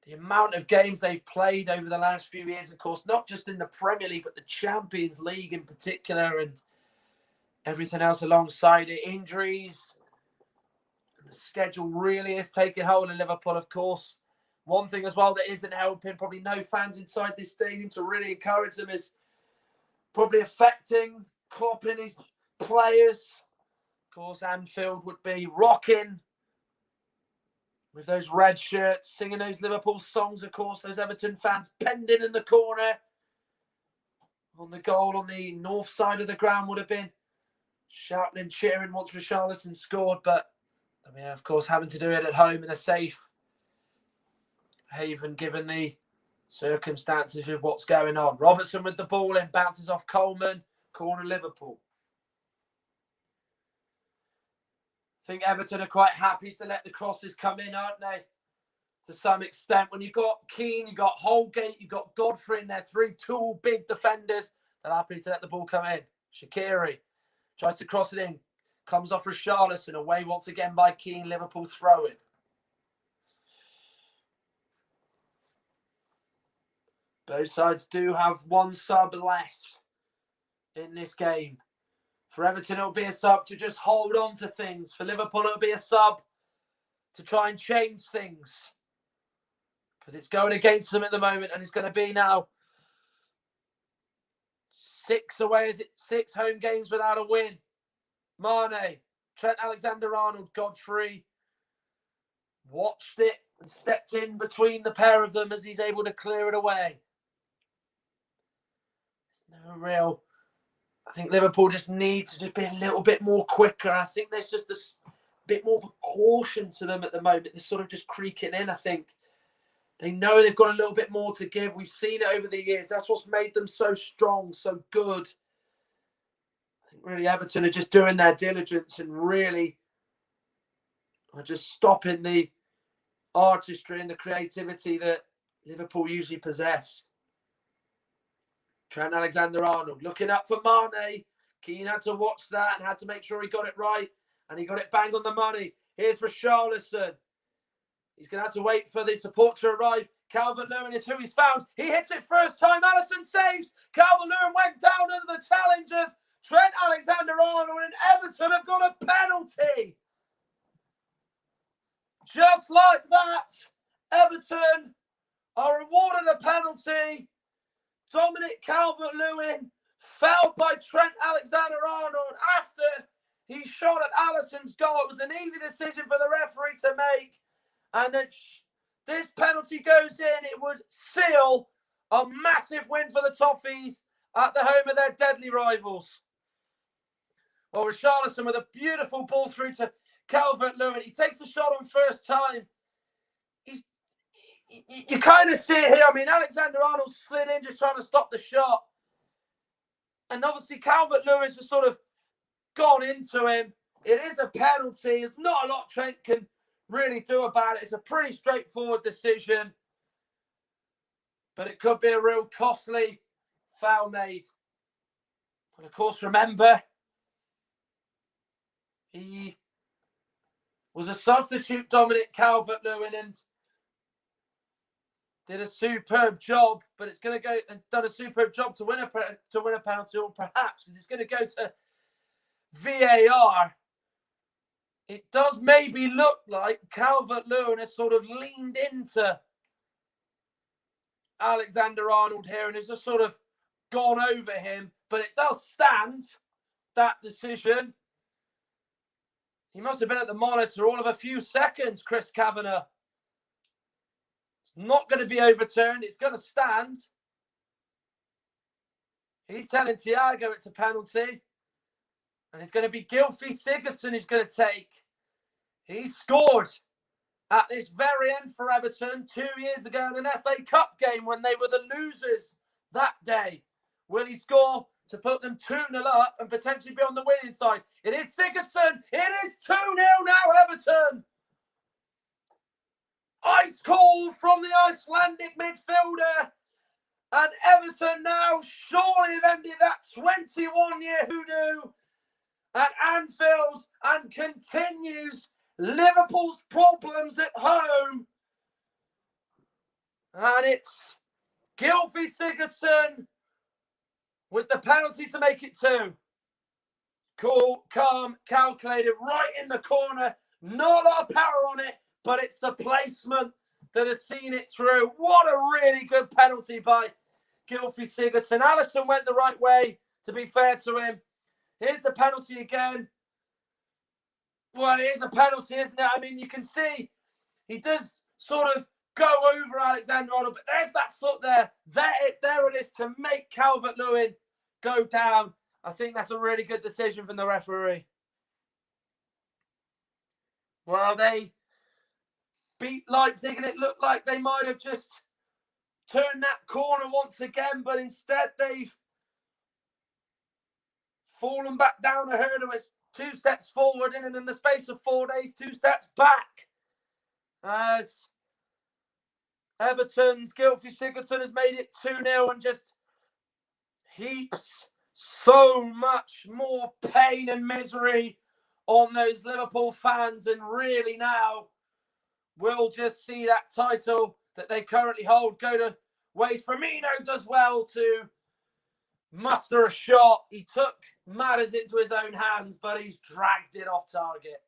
The amount of games they've played over the last few years, of course, not just in the Premier League, but the Champions League in particular, and everything else alongside it. Injuries. And the schedule really is taking hold in Liverpool, of course. One thing as well that isn't helping, probably no fans inside this stadium to really encourage them, is probably affecting Klopp and his players. Of course, Anfield would be rocking with those red shirts, singing those Liverpool songs, of course. Those Everton fans pending in the corner. On the goal on the north side of the ground would have been shouting and cheering once Richarlison scored. But, I mean, of course, having to do it at home in a safe haven, given the circumstances of what's going on. Robertson with the ball in, bounces off Coleman. Corner Liverpool. I think Everton are quite happy to let the crosses come in, aren't they? To some extent. When you've got Keane, you've got Holgate, you've got Godfrey in there, 3 tall, big defenders. They're happy to let the ball come in. Shaqiri tries to cross it in. Comes off Richarlison. Away once again by Keane. Liverpool throw it. Both sides do have one sub left in this game. For Everton, it'll be a sub to just hold on to things. For Liverpool, it'll be a sub to try and change things. Because it's going against them at the moment, and it's going to be now 6 away. Is it 6 home games without a win? Mane, Trent Alexander-Arnold, Godfrey watched it and stepped in between the pair of them as he's able to clear it away. There's no real... I think Liverpool just need to be a little bit more quicker. I think there's just a bit more of a caution to them at the moment. They're sort of just creaking in, I think. They know they've got a little bit more to give. We've seen it over the years. That's what's made them so strong, so good. I think really Everton are just doing their diligence and really are just stopping the artistry and the creativity that Liverpool usually possess. Trent Alexander-Arnold looking up for Mane. Keane had to watch that and had to make sure he got it right. And he got it bang on the money. Here's Richarlison. He's going to have to wait for the support to arrive. Calvert-Lewin is who he's found. He hits it first time. Alisson saves. Calvert-Lewin went down under the challenge of Trent Alexander-Arnold, and Everton have got a penalty. Just like that, Everton are awarded a penalty. Dominic Calvert-Lewin fouled by Trent Alexander-Arnold after he shot at Alisson's goal. It was an easy decision for the referee to make. And if this penalty goes in, it would seal a massive win for the Toffees at the home of their deadly rivals. Well, Richarlison with a beautiful ball through to Calvert-Lewin. He takes the shot on first time. You kind of see it here. I mean, Alexander-Arnold slid in just trying to stop the shot. And obviously Calvert-Lewin's just sort of gone into him. It is a penalty. There's not a lot Trent can really do about it. It's a pretty straightforward decision. But it could be a real costly foul made. And of course, remember, he was a substitute, Dominic Calvert-Lewin, and did a superb job, but it's going to go and done a superb job to win a penalty, or perhaps because it's going to go to VAR. It does maybe look like Calvert-Lewin has sort of leaned into Alexander-Arnold here and has just sort of gone over him, but it does stand, that decision. He must have been at the monitor all of a few seconds, Chris Kavanagh. Not going to be overturned. It's going to stand. He's telling Thiago it's a penalty. And it's going to be Gylfi Sigurdsson who's going to take. He scored at this very end for Everton 2 years ago in an FA Cup game when they were the losers that day. Will he score to put them 2-0 up and potentially be on the winning side? It is Sigurdsson. It is 2-0 now, Everton. Ice cold from the Icelandic midfielder. And Everton now surely have ended that 21-year hoodoo at Anfield and continues Liverpool's problems at home. And it's Gylfi Sigurdsson with the penalty to make it 2. Cool, calm, calculated, right in the corner. Not a lot of power on it, but it's the placement that has seen it through. What a really good penalty by Gylfi Sigurdsson. Alisson went the right way, to be fair to him. Here's the penalty again. Well, it is a penalty, isn't it? I mean, you can see he does sort of go over Alexander-Arnold, but there's that foot there. There it is to make Calvert-Lewin go down. I think that's a really good decision from the referee. Well, they beat Leipzig, and it looked like they might have just turned that corner once again, but instead they've fallen back down a hurdle. It's 2 steps forward, and in the space of 4 days, 2 steps back. As Everton's Gylfi Sigurdsson has made it 2-0 and just heaps so much more pain and misery on those Liverpool fans, and really now we'll just see that title that they currently hold go to waste. Firmino does well to muster a shot. He took matters into his own hands, but he's dragged it off target.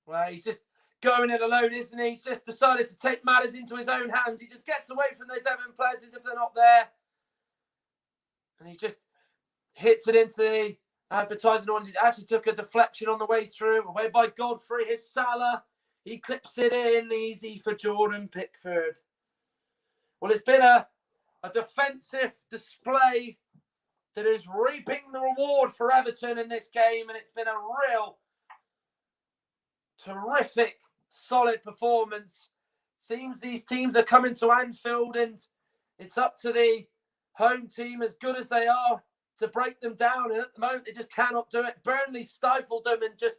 Well, he's just going it alone, isn't he? He's just decided to take matters into his own hands. He just gets away from those Everton players as if they're not there. And he just hits it into the advertising ones. He actually took a deflection on the way through, away by Godfrey. His Salah. He clips it in easy for Jordan Pickford. Well, it's been a defensive display that is reaping the reward for Everton in this game, and it's been a real terrific, solid performance. Seems these teams are coming to Anfield, and it's up to the home team, as good as they are, to break them down. And at the moment, they just cannot do it. Burnley stifled them and just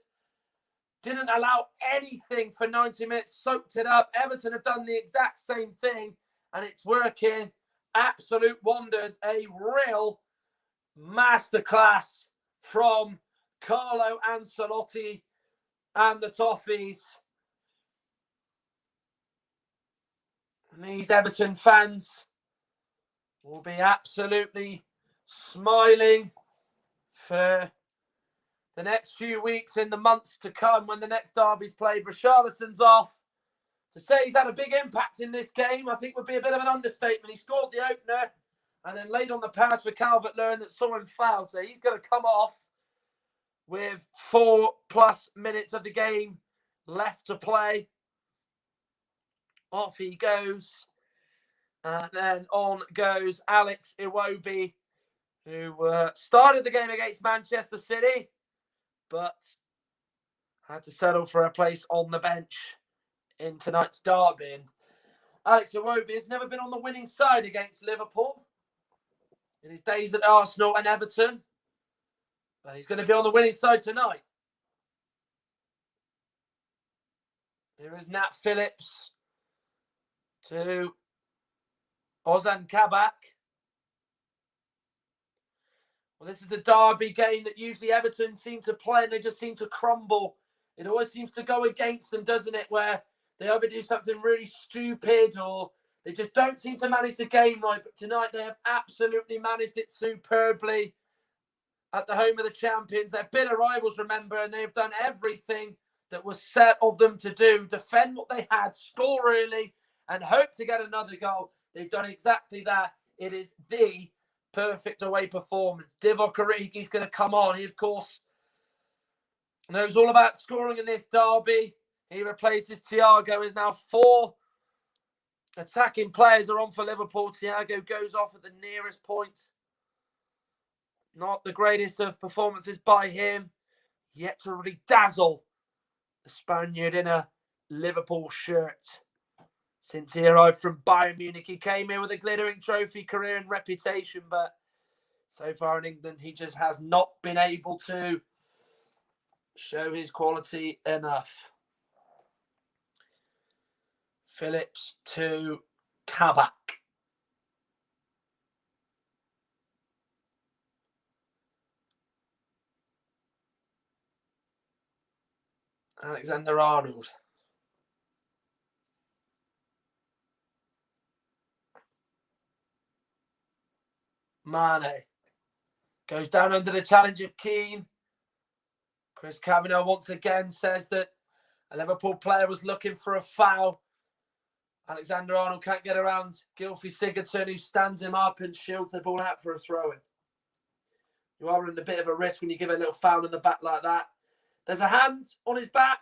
didn't allow anything for 90 minutes, soaked it up. Everton have done the exact same thing, and it's working. Absolute wonders. A real masterclass from Carlo Ancelotti and the Toffees. And these Everton fans will be absolutely smiling for the next few weeks in the months to come when the next derby's played. Richarlison's off. To say he's had a big impact in this game, I think would be a bit of an understatement. He scored the opener and then laid on the pass for Calvert-Lewin that saw him fouled. So he's going to come off with 4+ minutes of the game left to play. Off he goes. And then on goes Alex Iwobi, who started the game against Manchester City, but had to settle for a place on the bench in tonight's derby. And Alex Iwobi has never been on the winning side against Liverpool in his days at Arsenal and Everton. But he's going to be on the winning side tonight. Here is Nat Phillips to Ozan Kabak. Well, this is a derby game that usually Everton seem to play and they just seem to crumble. It always seems to go against them, doesn't it? Where they either do something really stupid or they just don't seem to manage the game right. But tonight they have absolutely managed it superbly at the home of the champions. They're bitter rivals, remember, and they've done everything that was set of them to do. Defend what they had, score early, and hope to get another goal. They've done exactly that. It is the perfect away performance. Divock Origi's going to come on. He, of course, knows all about scoring in this derby. He replaces Thiago. Is now 4 attacking players are on for Liverpool. Thiago goes off at the nearest point. Not the greatest of performances by him. Yet to really dazzle the Spaniard in a Liverpool shirt. Since he arrived from Bayern Munich, he came here with a glittering trophy career and reputation, but so far in England, he just has not been able to show his quality enough. Phillips to Kabak. Alexander-Arnold. Mane goes down under the challenge of Keane. Chris Kavanagh once again says that a Liverpool player was looking for a foul. Alexander-Arnold can't get around Gylfi Sigurdsson, who stands him up and shields the ball out for a throw-in. You are in a bit of a risk when you give a little foul in the back like that. There's a hand on his back,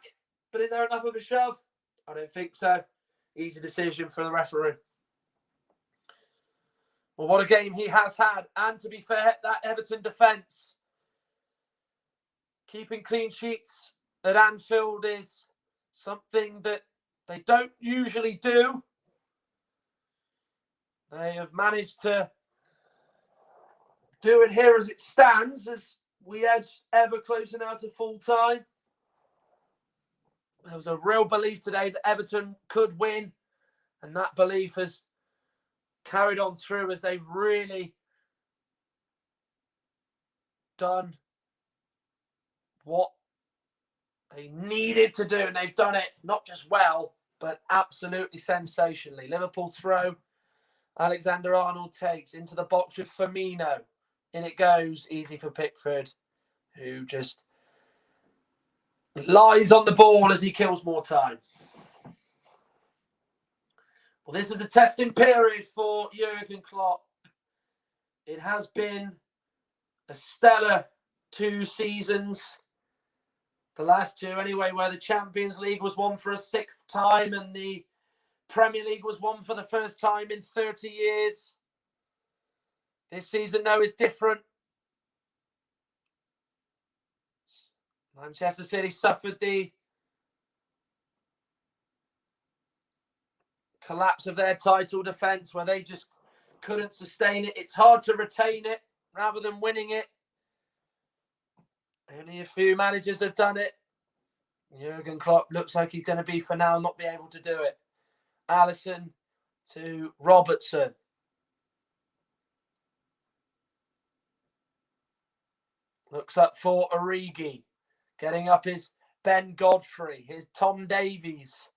but is there enough of a shove? I don't think so. Easy decision for the referee. Well, what a game he has had. And to be fair, that Everton defence, keeping clean sheets at Anfield is something that they don't usually do. They have managed to do it here as it stands, as we edge ever closer now to full time. There was a real belief today that Everton could win, and that belief has carried on through as they've really done what they needed to do, and they've done it not just well, but absolutely sensationally. Liverpool throw. Alexander-Arnold takes into the box with Firmino. In it goes. Easy for Pickford, who just lies on the ball as he kills more time. Well, this is a testing period for Jurgen Klopp. It has been a stellar 2 seasons. The last 2 anyway, where the Champions League was won for a 6th time and the Premier League was won for the first time in 30 years. This season, though, is different. Manchester City suffered the collapse of their title defence where they just couldn't sustain it. It's hard to retain it rather than winning it. Only a few managers have done it. Jurgen Klopp looks like he's going to be, for now, not be able to do it. Alisson to Robertson. Looks up for Origi. Getting up is Ben Godfrey. Here's Tom Davies.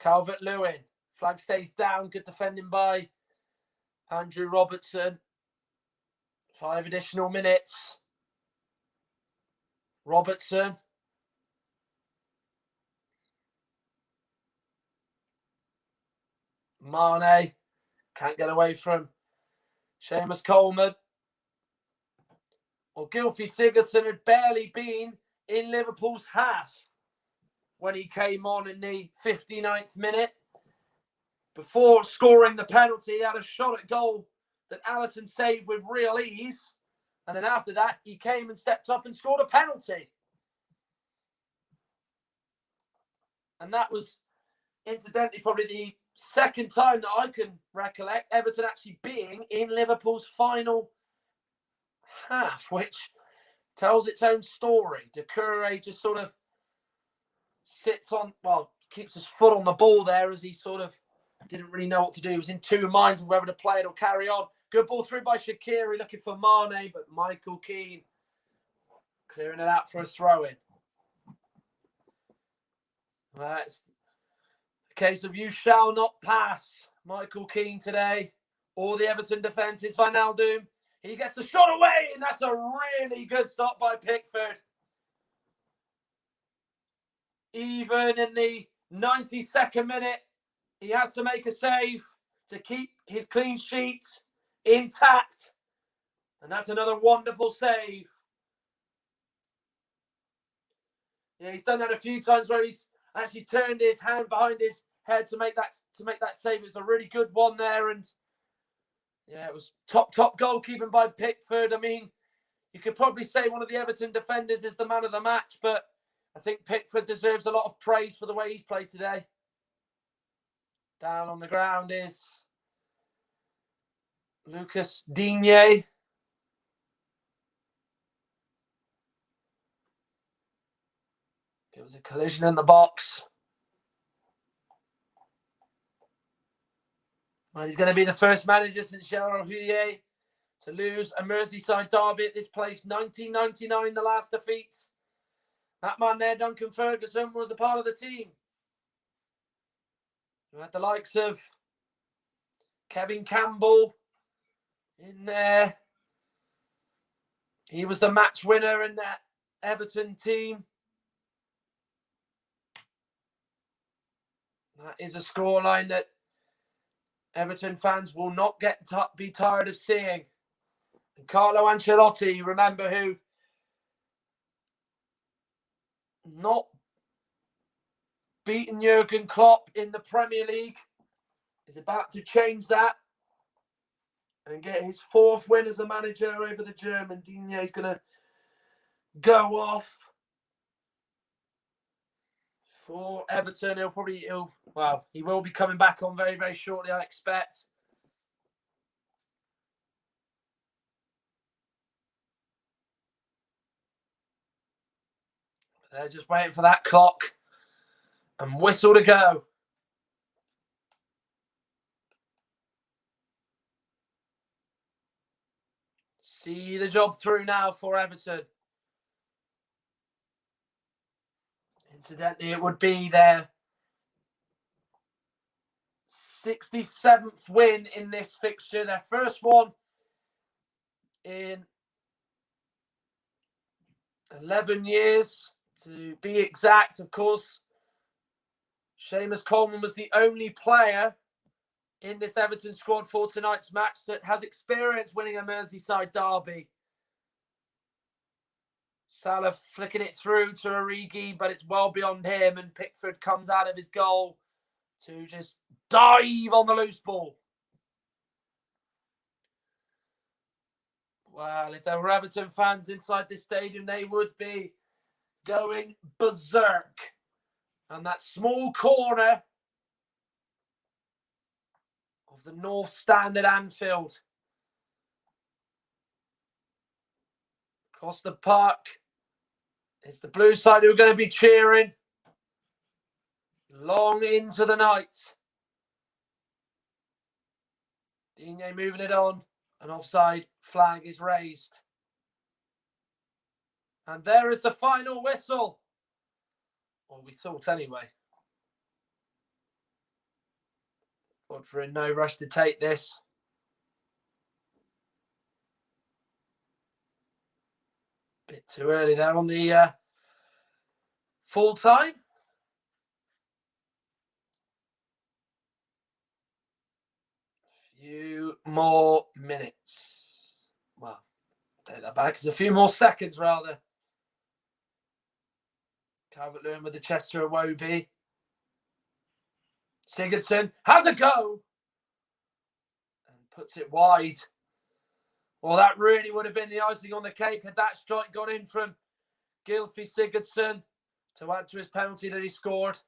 Calvert-Lewin. Flag stays down. Good defending by Andrew Robertson. 5 additional minutes. Robertson. Mane. Can't get away from Seamus Coleman. Well, Gylfi Sigurdsson had barely been in Liverpool's half when he came on in the 59th minute. Before scoring the penalty, he had a shot at goal that Alisson saved with real ease. And then after that, he came and stepped up and scored a penalty. And that was, incidentally, probably the second time that I can recollect Everton actually being in Liverpool's final half, which tells its own story. Doucouré just sort of sits on, well, keeps his foot on the ball there as he sort of didn't really know what to do. He was in two minds of whether to play it or carry on. Good ball through by Shaqiri, looking for Mane, but Michael Keane clearing it out for a throw-in. It's a case of you shall not pass, Michael Keane today. All the Everton defence is Wijnaldum. He gets the shot away, and that's a really good stop by Pickford. Even in the 92nd minute, he has to make a save to keep his clean sheet intact. And that's another wonderful save. Yeah, he's done that a few times where he's actually turned his hand behind his head to make that save. It's a really good one there, and yeah, it was top goalkeeping by Pickford. I mean, you could probably say one of the Everton defenders is the man of the match, but I think Pickford deserves a lot of praise for the way he's played today. Down on the ground is Lucas Digne. It was a collision in the box. Well, he's going to be the first manager since Gerard Houllier to lose a Merseyside derby at this place. 1999, the last defeat. That man there, Duncan Ferguson, was a part of the team. You had the likes of Kevin Campbell in there. He was the match winner in that Everton team. That is a scoreline that Everton fans will not be tired of seeing. And Carlo Ancelotti, remember, who not beaten Jurgen Klopp in the Premier League, is about to change that and get his 4th win as a manager over the German. Digne is going to go off for Everton. He will be coming back on very, very shortly, I expect. They're just waiting for that clock and whistle to go. See the job through now for Everton. Incidentally, it would be their 67th win in this fixture. Their first one in 11 years, to be exact. Of course, Seamus Coleman was the only player in this Everton squad for tonight's match that has experience winning a Merseyside derby. Salah flicking it through to Origi, but it's well beyond him, and Pickford comes out of his goal to just dive on the loose ball. Well, if there were Everton fans inside this stadium, they would be going berserk. And that small corner of the North Stand at Anfield. Across the park It's the blue side who are going to be cheering long into the night. Digne moving it on. An offside flag is raised. And there is the final whistle. Or we thought anyway. Watford in no rush to take this. Bit too early there on the full time. Few more minutes. Well, take that back. It's a few more seconds rather. Calvert-Lewin with the Chester Iwobi. Sigurdsson has a go and puts it wide. Well, that really would have been the icing on the cake had that strike gone in from Gylfi Sigurdsson to add to his penalty that he scored.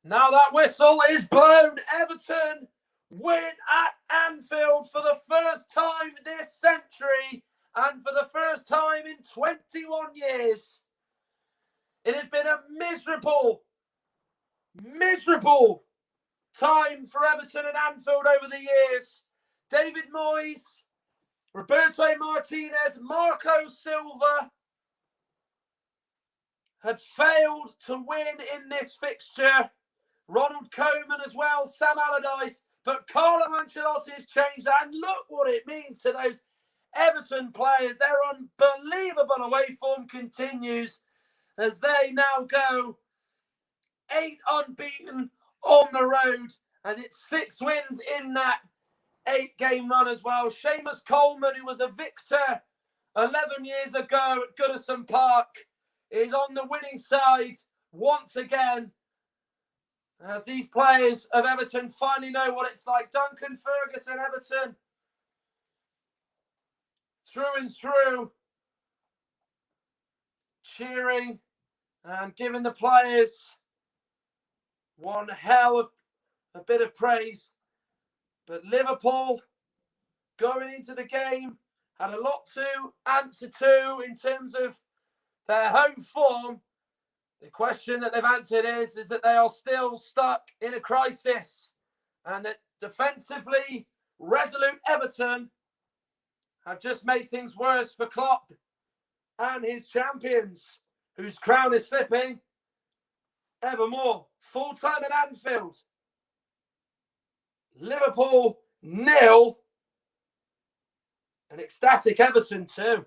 Now that whistle is blown. Everton win at Anfield for the first time this century and for the first time in 21 years. It had been a miserable time for Everton at Anfield over the years. David Moyes, Roberto Martinez, Marco Silva had failed to win in this fixture. Ronald Koeman as well, Sam Allardyce. But Carlo Ancelotti has changed that. And look what it means to those Everton players. Their unbelievable away form continues as they now go 8 unbeaten on the road. As it's 6 wins in that 8-game run as well. Seamus Coleman, who was a victor 11 years ago at Goodison Park, is on the winning side once again. As these players of Everton finally know what it's like. Duncan Ferguson, Everton, through and through, cheering and giving the players one hell of a bit of praise. But Liverpool, going into the game, had a lot to answer to in terms of their home form. The question that they've answered is that they are still stuck in a crisis and that defensively resolute Everton have just made things worse for Klopp and his champions, whose crown is slipping evermore. Full time at Anfield. Liverpool 0. An ecstatic Everton 2.